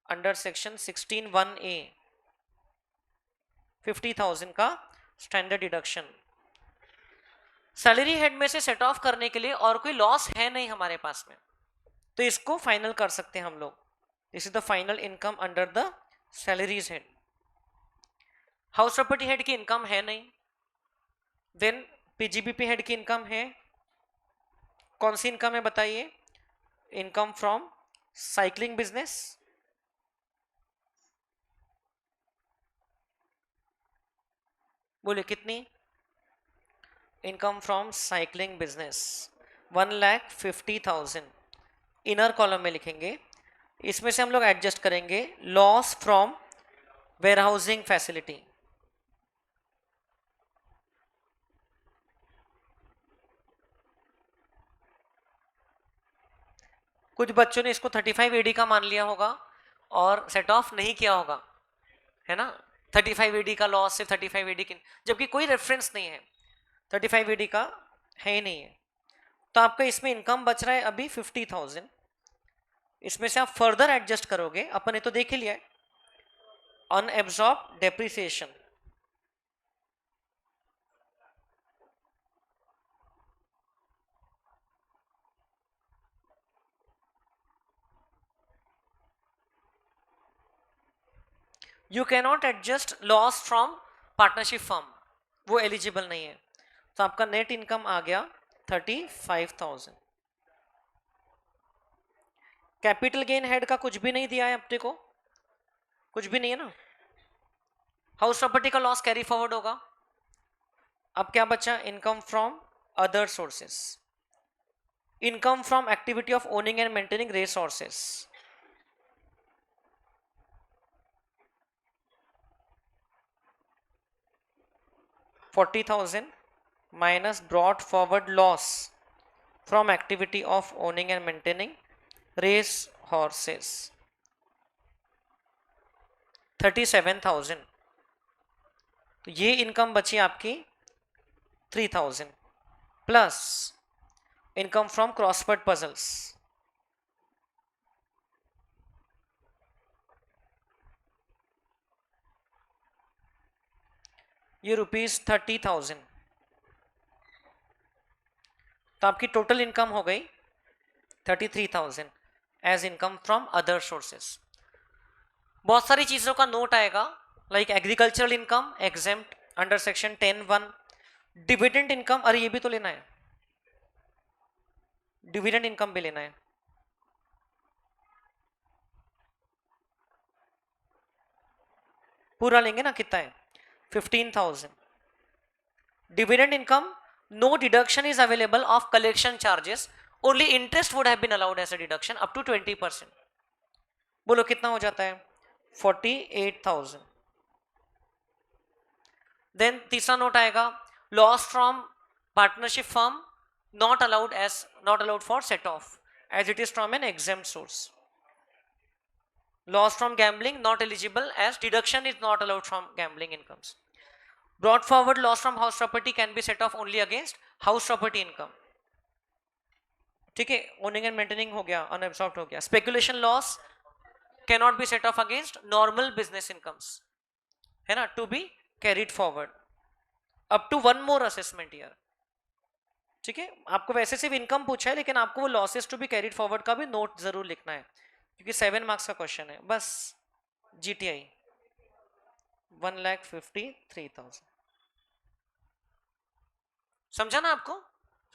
under section 16(1)(a) 50,000 का स्टैंडर्ड डिडक्शन. सैलरी हेड में से सेट ऑफ करने के लिए और कोई लॉस है नहीं हमारे पास में, तो इसको फाइनल कर सकते हैं हम लोग. This is the final income under the salaries head. House property head की इनकम है नहीं, देन पीजीबीपी हेड की इनकम है, कौन सी इनकम है बताइए? इनकम फ्रॉम साइकिलिंग बिजनेस, बोले कितनी? Income from cycling business 1,50,000, inner column में लिखेंगे। इसमें से हम लोग एडजस्ट करेंगे लॉस फ्रॉम वेयरहाउसिंग फैसिलिटी, कुछ बच्चों ने इसको 35 एडी का मान लिया होगा और सेट ऑफ नहीं किया होगा, है ना? 35 एडी का लॉस सिर्फ 35 एडी की, जबकि कोई रेफरेंस नहीं है, 35 एडी का है ही नहीं है। तो आपका इसमें इनकम बच रहा है अभी 50,000, इसमें से आप फर्दर एडजस्ट करोगे, अपन ने तो देख ही लिया है, unabsorb depreciation, you cannot adjust loss from partnership firm, वो एलिजिबल नहीं है। तो आपका नेट इनकम आ गया 35,000। कैपिटल गेन हेड का कुछ भी नहीं दिया है अपने को, कुछ भी नहीं है ना। हाउस प्रॉपर्टी का लॉस कैरी फॉरवर्ड होगा। अब क्या बचा? Income from other sources, income from activity of owning and maintaining resources, $40,000 minus brought forward loss from activity of owning and maintaining race horses 37,000। तो ये इनकम बची आपकी 3,000 plus income from crossword puzzles, ये ₹30,000। तो आपकी टोटल इनकम हो गई 33,000 as income from other sources. बहुत सारी चीजों का नोट आएगा, like agricultural income exempt under section 10(1), dividend income, अरे ये भी तो लेना है, डिविडेंड इनकम भी लेना है। पूरा लेंगे ना, कितना है? 15,000। Dividend income, no deduction is available of collection charges, only interest would have been allowed as a deduction up to 20%। बोलो कितना हो जाता है? 48,000। देन तीसरा नोट आएगा, loss from partnership firm not allowed for set off as it is from an exempt source। loss from gambling not eligible as deduction is not allowed from gambling incomes। brought forward loss from house property can be set off only against house property income, ठीक है? Owning and maintaining हो गया, unabsorbed हो गया। Speculation loss cannot be set off against normal business incomes, है ना, to be carried forward up to one more assessment year, ठीक है? आपको वैसे सिर्फ इनकम पूछा है, लेकिन आपको वो losses to be carried forward का भी नोट जरूर लिखना है, क्योंकि 7 मार्क्स का क्वेश्चन है बस। जीटीआई 1,53,000, समझा ना आपको?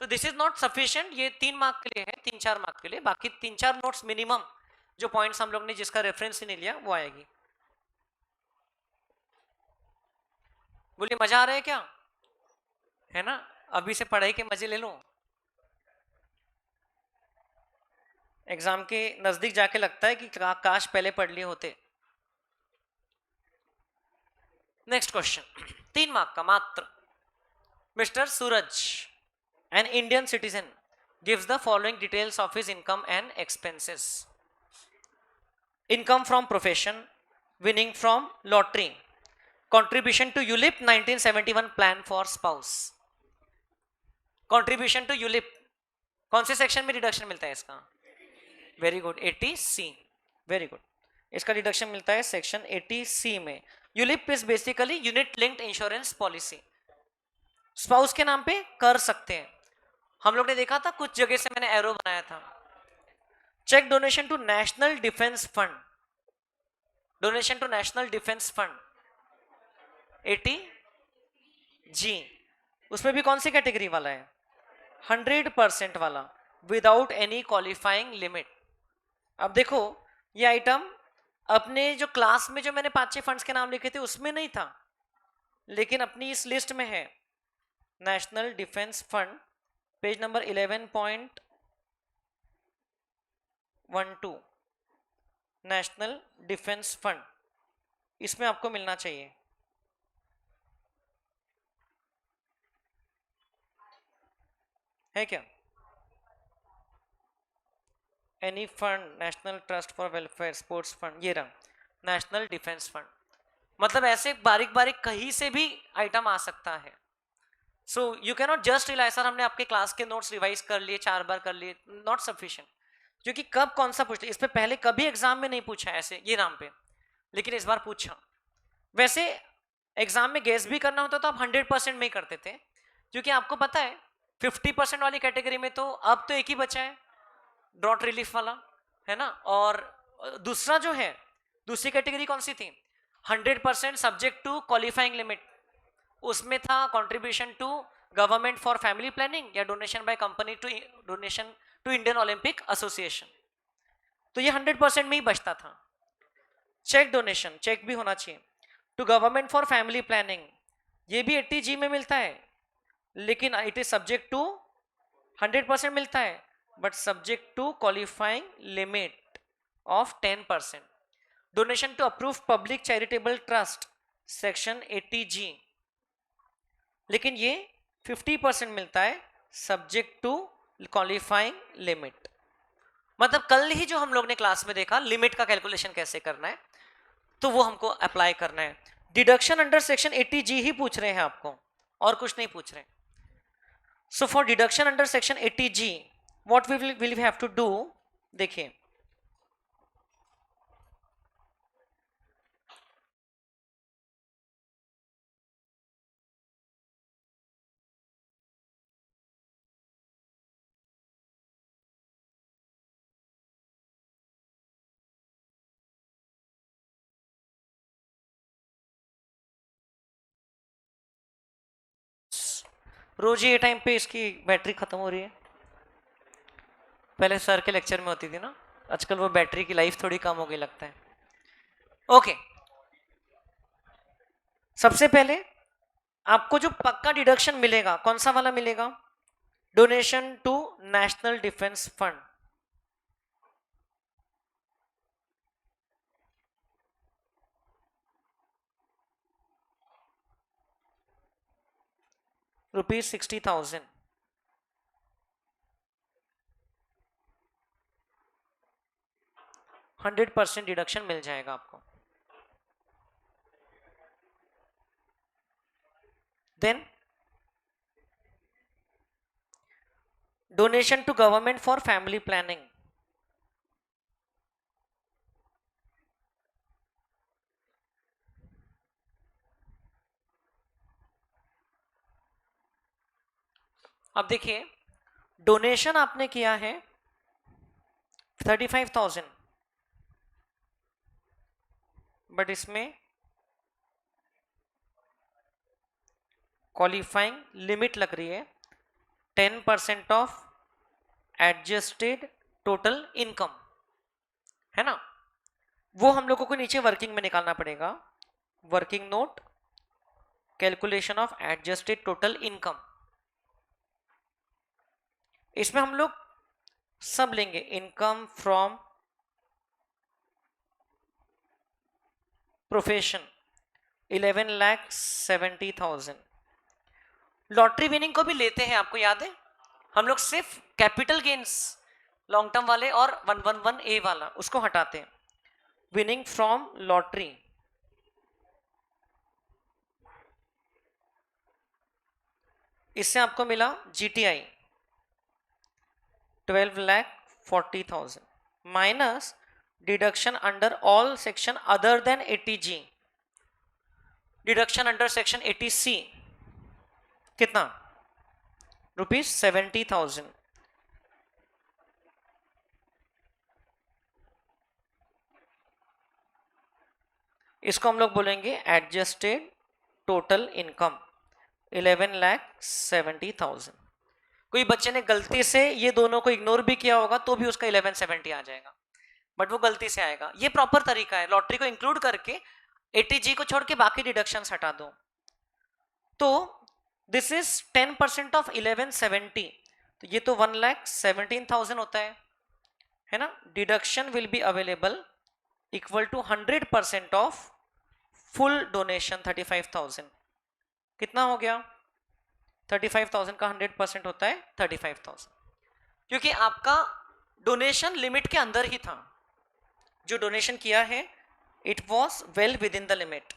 तो दिस इज नॉट सफिशिएंट, ये 3 मार्क के लिए है, 3-4 मार्क के लिए, बाकी 3-4 नोट्स मिनिमम, जो पॉइंट्स हम लोग ने जिसका रेफरेंस ही नहीं लिया वो आएगी। बोलिए मजा आ रहा है क्या? है ना? अभी से पढ़ाई के मजे ले लो, एग्जाम के नजदीक जाके लगता है कि काश पहले पढ़ लिए होते। नेक्स्ट क्वेश्चन 3 मार्क का मात्र। Mister Suraj, an Indian citizen, gives the following details of his income and expenses: income from profession, winning from lottery, contribution to ULIP 1971 plan for spouse। contribution to ULIP कौन से section में deduction मिलता है इसका? Very good, 80C, very good. इसका deduction मिलता है section 80C में। ULIP is basically unit linked insurance policy, spouse के नाम पे कर सकते हैं। हम लोग ने देखा था कुछ जगह से मैंने एरो बनाया था। Check donation to national defence fund, donation to national defence fund 80 G, उसमें भी कौन सी कैटेगरी वाला है? 100% वाला, विदाउट एनी क्वालिफाइंग लिमिट। अब देखो ये आइटम अपने जो क्लास में जो मैंने 5-6 फंड्स के नाम लिखे थे उसमें नहीं था, लेकिन अपनी इस लिस्ट में है। National defence fund, page number 11.12, national defence fund, इसमें आपको मिलना चाहिए। है क्या? Any fund, national trust for welfare, sports fund, ये रहा नेशनल डिफेंस फंड। मतलब ऐसे बारीक बारीक कहीं से भी आइटम आ सकता है। So you can not just rely sir हमने आपके क्लास के नोट्स रिवाइज कर लिए, 4 बार कर लिए, नॉट सफिशिएंट। क्योंकि कब कौन सा पूछते, इस पे पहले कभी एग्जाम में नहीं पूछा ऐसे ये नाम पे, लेकिन इस बार पूछा। वैसे एग्जाम में गेस भी करना होता तो आप 100% में ही करते थे, क्योंकि आपको पता है 50% वाली कैटेगरी में तो अब तो एक ही बचा है, ड्रॉट रिलीफ वाला, है ना। और दूसरा जो है, दूसरी कैटेगरी कौन सी थी? 100% सब्जेक्ट टू क्वालिफाइंग लिमिट, उसमें था contribution to government for family planning या donation by company to donation to Indian Olympic association, तो ये 100% में ही बचता था। चेक डोनेशन, चेक भी होना चाहिए, to government for family planning, ये भी 80G में मिलता है, लेकिन इट इज सब्जेक्ट टू 100% मिलता है, but subject to qualifying limit of 10%। Donation to approve public charitable trust, section 80G, लेकिन ये 50% मिलता है, सब्जेक्ट टू क्वालिफाइंग लिमिट। मतलब कल ही जो हम लोग ने क्लास में देखा लिमिट का कैलकुलेशन कैसे करना है, तो वो हमको अप्लाई करना है। डिडक्शन अंडर सेक्शन 80G ही पूछ रहे हैं आपको, और कुछ नहीं पूछ रहे। So for deduction under section 80G what we will have to do, देखिए रोज ये टाइम पे इसकी बैटरी खत्म हो रही है, पहले सर के लेक्चर में होती थी ना, आजकल वो बैटरी की लाइफ थोड़ी कम हो गई लगता है। ओके, सबसे पहले आपको जो पक्का डिडक्शन मिलेगा कौन सा वाला मिलेगा? Donation to national defence fund, ₹60,000, 100% deduction मिल जाएगा आपको। Then donation to government for family planning, अब देखिए डोनेशन आपने किया है 35,000, बट इसमें क्वालिफाइंग लिमिट लग रही है 10% ऑफ एडजस्टेड टोटल इनकम, है ना। वो हम लोगों को नीचे वर्किंग में निकालना पड़ेगा, working note, calculation of adjusted total income. इसमें हम लोग सब लेंगे, income from profession 11,70,000। Lottery winning को भी लेते हैं, आपको याद है हम लोग सिर्फ कैपिटल गेन्स लॉन्ग टर्म वाले और 111A वाला उसको हटाते हैं। विनिंग फ्रॉम लॉटरी, इससे आपको मिला GTI 12,40,000 minus deduction under all section other than 80G, deduction under section 80C कितना? ₹70,000। इसको हम लोग बोलेंगे एडजस्टेड टोटल इनकम 11,70,000। कोई बच्चे ने गलती से ये दोनों को इग्नोर भी किया होगा तो भी उसका 1170 आ जाएगा, बट वो गलती से आएगा। ये प्रॉपर तरीका है, लॉटरी को इंक्लूड करके 80G को छोड़ के बाकी डिडक्शंस हटा दो। तो दिस इज 10% ऑफ 1170, तो ये तो 1,17,000 होता है ना। Deduction will be available equal to 100% of full donation 35,000। कितना हो गया? 35,000 का 100% होता है 35,000, क्योंकि आपका डोनेशन लिमिट के अंदर ही था। जो डोनेशन किया है it was well within the limit.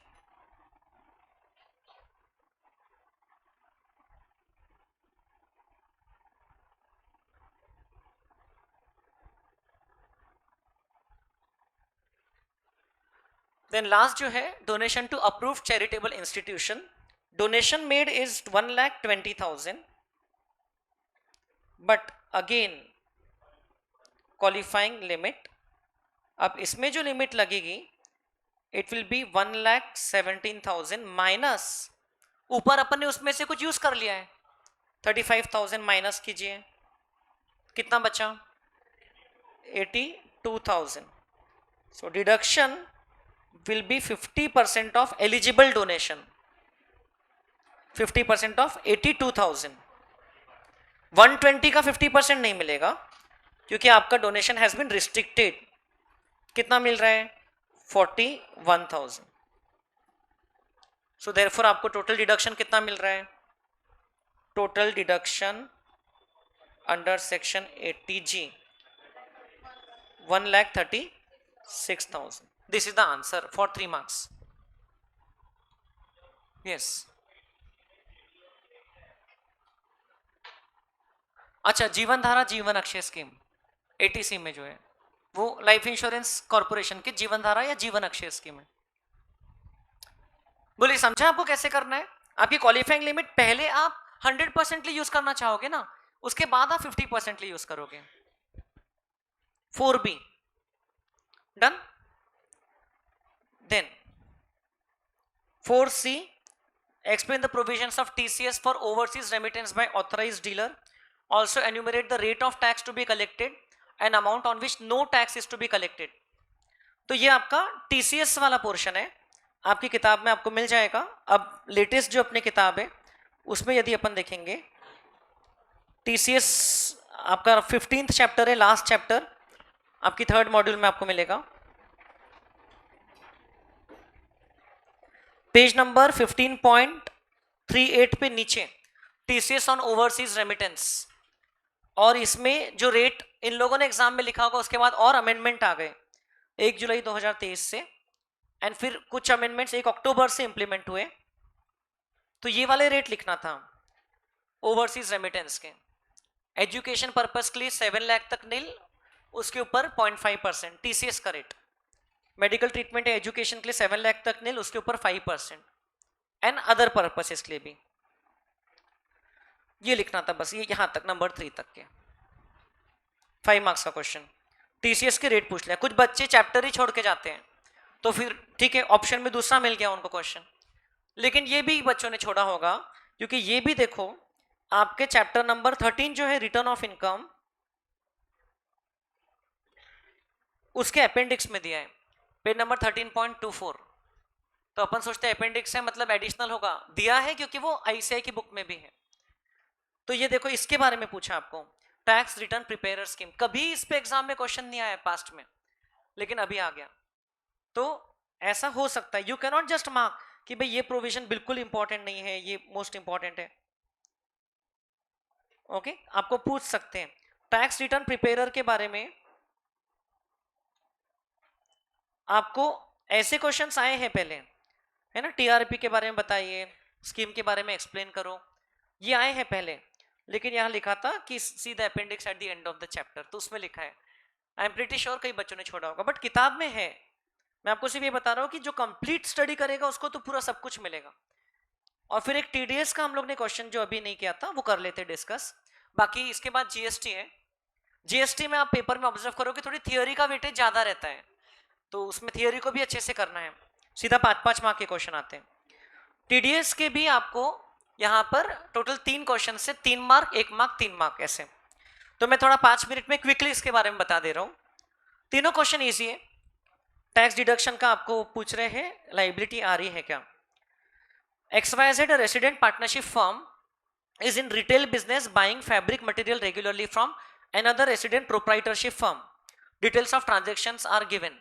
Then last जो है donation to approved charitable institution, donation made is 1,20,000, but again qualifying limit. अब इसमें जो लिमिट लगेगी इट विल बी 1,17,000 माइनस, ऊपर अपन ने उसमें से कुछ यूज कर लिया है, 35,000 माइनस कीजिए, कितना बचा? 82,000। सो deduction will be 50% of eligible donation, 50% of 82,000। 120 का 50% नहीं मिलेगा क्योंकि आपका डोनेशन हैज बीन रिस्ट्रिक्टेड। कितना मिल रहा है? 41,000। सो देयरफॉर आपको टोटल डिडक्शन कितना मिल रहा है? Total deduction under section 80G 1,36,000। This is the answer for 3 marks. Yes. अच्छा, जीवन धारा जीवन अक्षय स्कीम 80C में जो है वो लाइफ इंश्योरेंस कॉर्पोरेशन की जीवन धारा या जीवन अक्षय स्कीम है। बोलिए समझा आपको कैसे करना है? आपकी क्वालिफाइंग लिमिट पहले आप 100% यूज करना चाहोगे ना, उसके बाद आप 50% यूज करोगे। 4B done. Then 4C, explain the provisions of TCS for overseas remittance by authorized dealer. Also enumerate the rate of tax to be collected and amount on which no tax is to be collected. तो ये आपका TCS वाला portion है, आपकी किताब में आपको मिल जाएगा। अब लेटेस्ट जो अपनी किताब है उसमें यदि अपन देखेंगे TCS आपका 15th चैप्टर है, लास्ट चैप्टर आपकी 3rd मॉड्यूल में आपको मिलेगा, पेज नंबर 15.38 पे नीचे टीसीएस ऑन ओवरसीज रेमिटेंस। और इसमें जो रेट इन लोगों ने एग्जाम में लिखा होगा उसके बाद और अमेंडमेंट आ गए 1 जुलाई 2023 से, एंड फिर कुछ अमेंडमेंट्स 1 अक्टूबर से इंप्लीमेंट हुए। तो ये वाले रेट लिखना था ओवरसीज रेमिटेंस के। एजुकेशन पर्पस के लिए 7 लाख तक नील, उसके ऊपर 0.5% टीसीएस का रेट। मेडिकल ट्रीटमेंट या एजुकेशन के लिए 7 लाख तक नील, उसके ऊपर 5%, एंड अदर पर्पसेस के लिए भी ये लिखना था बस। ये यहां तक नंबर 3 तक के 5 मार्क्स का क्वेश्चन। टीसीएस के रेट पूछ लिया। कुछ बच्चे चैप्टर ही छोड़ के जाते हैं तो फिर ठीक है, ऑप्शन में दूसरा मिल गया उनको क्वेश्चन, लेकिन ये भी बच्चों ने छोड़ा होगा क्योंकि ये भी देखो आपके चैप्टर नंबर 13 जो है रिटर्न ऑफ इनकम, उसके अपेंडिक्स में दिया है पेज नंबर 13.24। तो अपन सोचते हैं अपेंडिक्स है मतलब एडिशनल होगा, दिया है क्योंकि वो आईसीआई की बुक में भी है। तो ये देखो इसके बारे में पूछा आपको, टैक्स रिटर्न प्रिपेयर स्कीम। कभी इस पे एग्जाम में क्वेश्चन नहीं आया पास्ट में, लेकिन अभी आ गया। तो ऐसा हो सकता है, you can not just mark कि भाई ये प्रोविजन बिल्कुल इंपॉर्टेंट नहीं है, ये मोस्ट इंपॉर्टेंट है। ओके, आपको पूछ सकते हैं टैक्स रिटर्न प्रिपेयर के बारे में। आपको ऐसे क्वेश्चंस आए हैं पहले, है ना, टीआरपी के बारे में बताइए, स्कीम के बारे में एक्सप्लेन करो, ये आए हैं पहले। लेकिन यहाँ लिखा था कि see the appendix at the end of the chapter, तो उसमें लिखा है। आई एम प्रीटी श्योर कई बच्चों ने छोड़ा होगा, बट किताब में है। मैं आपको सिर्फ ये बता रहा हूँ कि जो कंप्लीट स्टडी करेगा उसको तो पूरा सब कुछ मिलेगा। और फिर एक टीडीएस का हम लोग ने क्वेश्चन जो अभी नहीं किया था वो कर लेते डिस्कस। बाकी इसके बाद जीएसटी है। जीएसटी में आप पेपर में ऑब्जर्व करोगे थोड़ी थियोरी का वेटेज ज्यादा रहता है, तो उसमें थियोरी को भी अच्छे से करना है। सीधा 5-5 मार्क के क्वेश्चन आते हैं। टीडीएस के भी आपको यहाँ पर टोटल 3 क्वेश्चन से 3 मार्क, 1 मार्क, 3 मार्क ऐसे। तो मैं थोड़ा 5 मिनट में क्विकली इसके बारे में बता दे रहा हूँ। तीनों क्वेश्चन इजी है। टैक्स डिडक्शन का आपको पूछ रहे हैं, लाइबिलिटी आ रही है क्या। XYZ a resident partnership firm is in retail business buying fabric material regularly from another resident proprietorship firm. Details of transactions are given.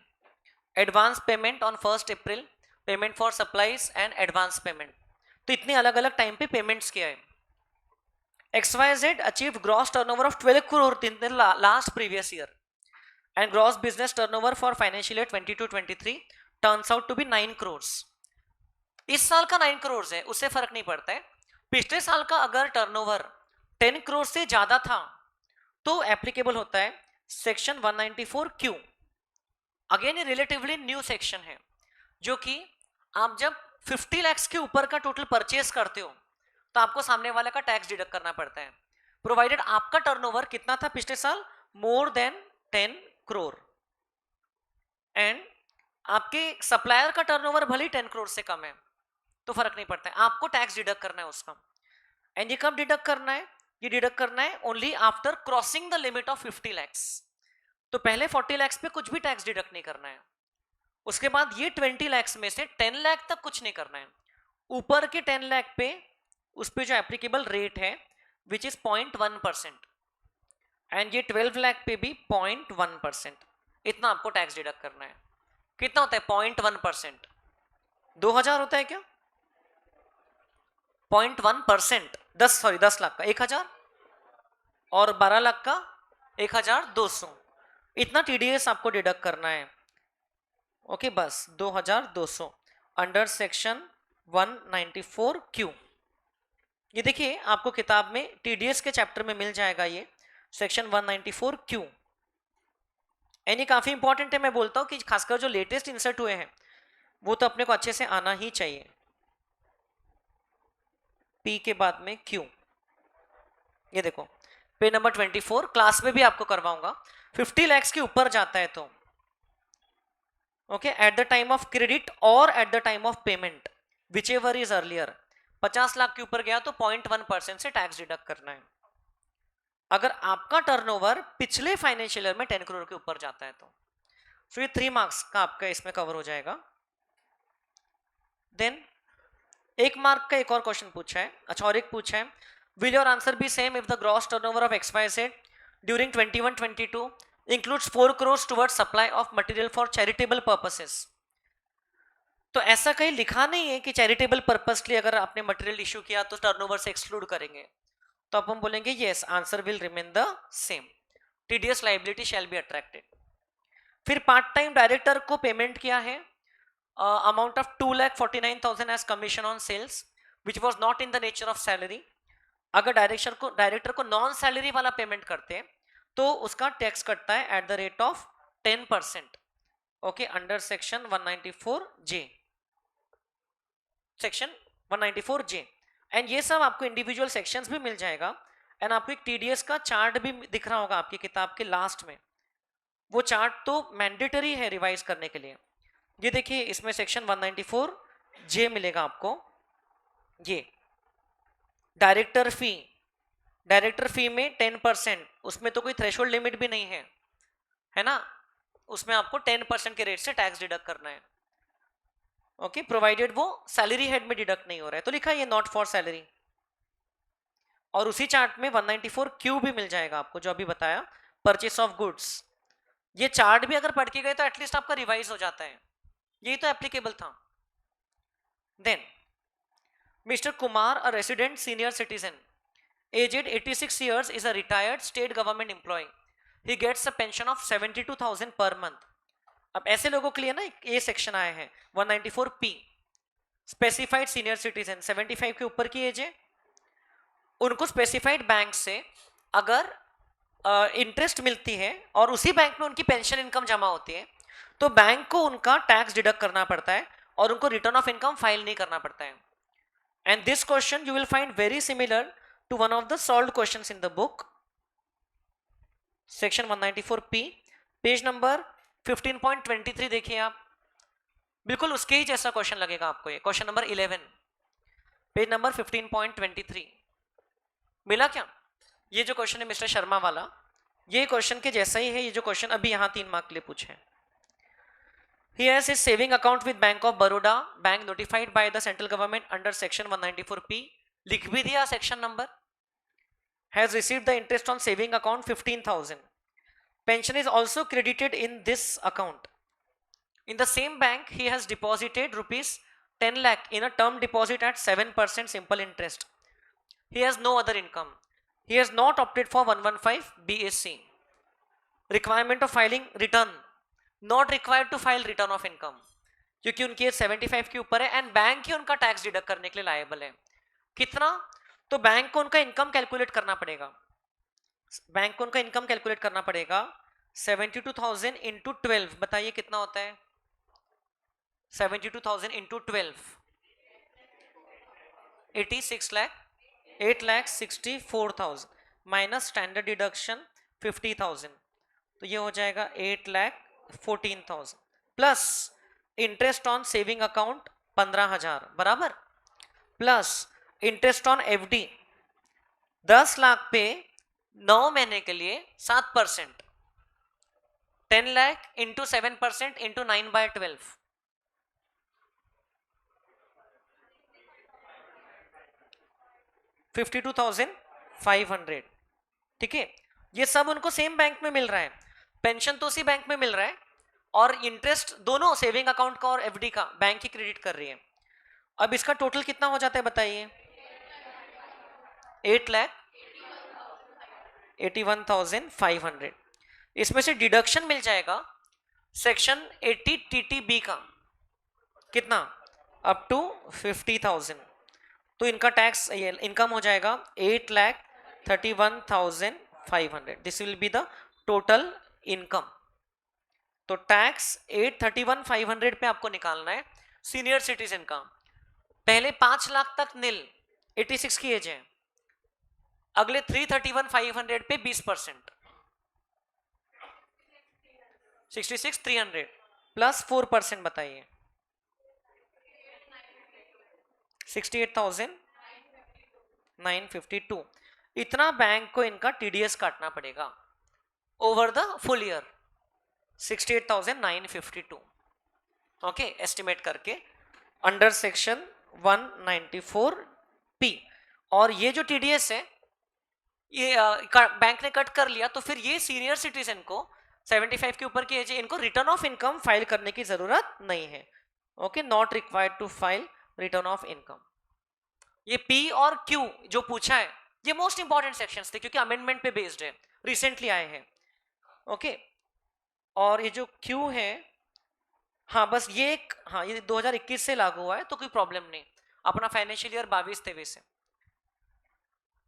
Advance payment on 1st April, payment for supplies and advance payment. तो इतने अलग अलग time पे payments किया है। XYZ achieved gross turnover of 12 crore in the last previous year and gross business turnover for financial year 22-23 turns out to be 9 crores. इस साल का 9 करोड़ है, उससे फर्क नहीं पड़ता है। पिछले साल का अगर टर्नओवर 10 करोड़ से ज्यादा था तो एप्लीकेबल होता है सेक्शन 194Q। अगेन ये रिलेटिवली न्यू सेक्शन है, जो कि आप जब 50 लाख के ऊपर का टोटल परचेस करते हो तो आपको सामने वाले का टैक्स डिडक्ट करना पड़ता है, प्रोवाइडेड आपका टर्नओवर कितना था पिछले साल, मोर देन 10 करोड़, एंड आपके सप्लायर का टर्नओवर भले ही 10 करोड़ से कम है तो फर्क नहीं पड़ता है, आपको टैक्स डिडक्ट करना है उसका। एंड ये कब डिडक्ट करना है, ये डिडक्ट करना है only after crossing the limit of 50 lakhs. तो पहले 40 लैक्स पे कुछ भी टैक्स डिडक्ट नहीं करना है, उसके बाद ये 20 लैक्स में से 10 लाख तक कुछ नहीं करना है, ऊपर के 10 लाख पे उस पे जो एप्लीकेबल रेट है विच इज 0.1%, एंड ये 12 लाख पे भी 0.1%, इतना आपको टैक्स डिडक्ट करना है। कितना होता है 0.1%, 2000 होता है क्या, 0.1%, 10 लाख का 1000 और 12 लाख का 1200, इतना टीडीएस आपको डिडक्ट करना है। ओके बस 2200 अंडर सेक्शन 194Q। ये देखिए आपको किताब में टीडीएस के चैप्टर में मिल जाएगा ये सेक्शन 194Q। यानी काफी इंपॉर्टेंट है, मैं बोलता हूं कि खासकर जो लेटेस्ट इंसर्ट हुए हैं वो तो अपने को अच्छे से आना ही चाहिए। P के बाद में Q, ये देखो पे नंबर 24 क्लास में भी आपको करवाऊंगा। 50 लैक्स के ऊपर जाता है तो okay at the time of credit और at the time of payment whichever is earlier. 50 lakh के ऊपर गया तो 0.1% से टैक्स डिडक्ट करना है। अगर आपका टर्नओवर पिछले फाइनेंशियल ईयर में 10 करोड़ के ऊपर जाता है तो ये 3 मार्क्स का आपका इसमें कवर हो जाएगा। देन 1 मार्क का एक और क्वेश्चन पूछा है, अच्छा और एक पूछा है, will your answer B same if the gross turnover of XYZ during 21-22 includes 4 crore towards supply of material for charitable purposes. तो ऐसा कहीं लिखा नहीं है कि चैरिटेबल पर्पस के लिए अगर आपने मटेरियल इश्यू किया तो टर्नओवर से एक्सक्लूड करेंगे, तो अब हम बोलेंगे yes answer will remain the same, TDS liability shall be attracted. फिर पार्ट टाइम डायरेक्टर को पेमेंट किया है amount of 2,49,000 as commission on sales which was not in the nature of salary. अगर डायरेक्टर को नॉन सैलरी वाला payment करते हैं तो उसका टैक्स कटता है at the rate of 10%। Okay under section 194J, section 194J। And ये सब आपको इंडिविजुअल सेक्शंस भी मिल जाएगा, एंड आपको एक टीडीएस का चार्ट भी दिख रहा होगा आपकी किताब के लास्ट में। वो चार्ट तो मैंडेटरी है रिवाइज करने के लिए। ये देखिए इसमें सेक्शन 194J मिलेगा आपको। ये डायरेक्टर फी में 10%, उसमें तो कोई थ्रेशोल्ड लिमिट भी नहीं है ना, उसमें आपको 10% के रेट से टैक्स डिडक्ट करना है। ओके प्रोवाइडेड वो सैलरी हेड में डिडक्ट नहीं हो रहा है, तो लिखा है ये नॉट फॉर सैलरी। और उसी चार्ट में 194Q भी मिल जाएगा आपको, जो अभी बताया परचेस ऑफ गुड्स। ये चार्ट भी अगर पढ़ के गए तो एटलीस्ट आपका रिवाइज हो जाता है, यही तो एप्लीकेबल था। Then Mister Kumar a resident senior citizen aged 86 years is a retired state government employee. He gets a pension of 72,000 per month. अब ऐसे लोगों के लिए ना ये सेक्शन आए हैं 194P, स्पेसिफाइड सीनियर सिटीजन 75 के ऊपर की एज है, उनको स्पेसिफाइड बैंक से अगर इंटरेस्ट मिलती है और उसी बैंक में उनकी पेंशन इनकम जमा होती है तो बैंक को उनका टैक्स डिडक्ट करना पड़ता है और उनको रिटर्न ऑफ इनकम फाइल नहीं करना पड़ता है। And this question you will find very similar to one of the solved questions in the book, section 194P, page number 15.23 देखिए आप, बिल्कुल उसके ही जैसा क्वेश्चन लगेगा आपको ये, क्वेश्चन नंबर 11। पेज नंबर 15.23 मिला क्या? ये जो क्वेश्चन है मिस्टर शर्मा वाला, ये क्वेश्चन के जैसा ही है ये जो क्वेश्चन अभी यहाँ 3 मार्क के लिए पूछे हैं। He has his saving account with Bank of Baroda, bank notified by the central government under section 194P, लिख भी दिया section number, has received the interest on saving account 15,000. Pension is also credited in this account. In the same bank, he has deposited rupees 10 lakh in a term deposit at 7% simple interest. He has no other income. He has not opted for 115 BSc. Requirement of filing return. Not required to file return of income. क्योंकि उनकी as 75 के ऊपर है and bank ही उनका tax deduct करने के लिए liable है। कितना? तो बैंक को उनका इनकम कैलकुलेट करना पड़ेगा। बैंक को उनका इनकम कैलकुलेट करना पड़ेगा 72,000 इंटू 12। बताइए कितना होता है? 72,000 into 12 86 lakh 8,64,000 minus standard deduction 50,000, तो ये हो जाएगा 8,14,000 plus interest on saving account 15,000 बराबर, plus interest on FD 10 lakh पे 9 महीने के लिए 7%, 10 लाख इंटू 7% इंटू 9/12, 52,500। ठीक है, ये सब उनको सेम बैंक में मिल रहा है, पेंशन तो उसी बैंक में मिल रहा है और इंटरेस्ट दोनों सेविंग अकाउंट का और एफडी का बैंक ही क्रेडिट कर रही है। अब इसका टोटल कितना हो जाता है बताइए? 8,81,500। इसमें से डिडक्शन मिल जाएगा सेक्शन 80 TTB का कितना? अप टू 50,000, तो इनका टैक्स इनकम हो जाएगा 8,31,500। This will be the total income. तो टैक्स 831,500 पे आपको निकालना है। सीनियर सिटीजन का पहले 5 लाख तक नील, 86 की एज है, अगले 331,500 पे 20%, 66,300 प्लस 4% बताइए 68,952। इतना बैंक को इनका टीडीएस काटना पड़ेगा over the full year, 68,952। Okay, estimate करके अंडर सेक्शन 194P। और ये जो टीडीएस है ये बैंक ने कट कर लिया, तो फिर ये सीनियर सिटीजन को 75 के ऊपर की एज है, इनको रिटर्न ऑफ इनकम फाइल करने की जरूरत नहीं है। Okay, not required to file return of income. ये पी और क्यू जो पूछा है ये मोस्ट इंपॉर्टेंट सेक्शंस थे क्योंकि अमेंडमेंट पे बेस्ड है, रिसेंटली आए हैं। ओके, और ये जो क्यू है, हाँ बस ये एक, हाँ ये 2021 से लागू हुआ है तो कोई प्रॉब्लम नहीं, अपना फाइनेंशियल ईयर 22-23 से।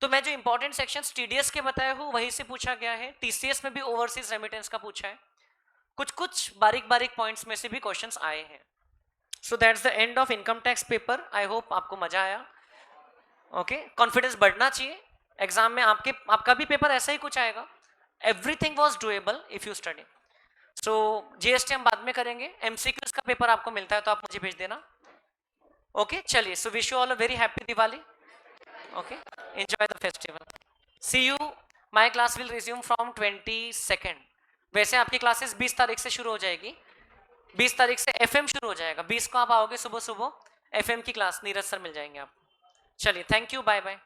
तो मैं जो इंपॉर्टेंट सेक्शंस टीडीएस के बताया हूँ वहीं से पूछा गया है। टीसीएस में भी ओवरसीज रेमिटेंस का पूछा है, कुछ कुछ बारीक बारीक पॉइंट्स में से भी क्वेश्चंस आए हैं। So that's the end of income tax paper. I hope आपको मजा आया। ओके, कॉन्फिडेंस बढ़ना चाहिए एग्जाम में। आपका भी पेपर ऐसा ही कुछ आएगा। Everything was doable if you study. So GST हम बाद में करेंगे। एमसीक्यूज का पेपर आपको मिलता है तो आप मुझे भेज देना। ओके, चलिए, so wish you all a very happy Diwali. Okay, enjoy the festival. See you. My class will resume from 22nd। वैसे आपकी क्लासेस 20 तारीख से शुरू हो जाएगी। 20 तारीख से एफएम शुरू हो जाएगा। 20 को आप आओगे सुबह सुबह, एफएम की क्लास नीरज सर मिल जाएंगे आप। चलिए, थैंक यू, बाय बाय।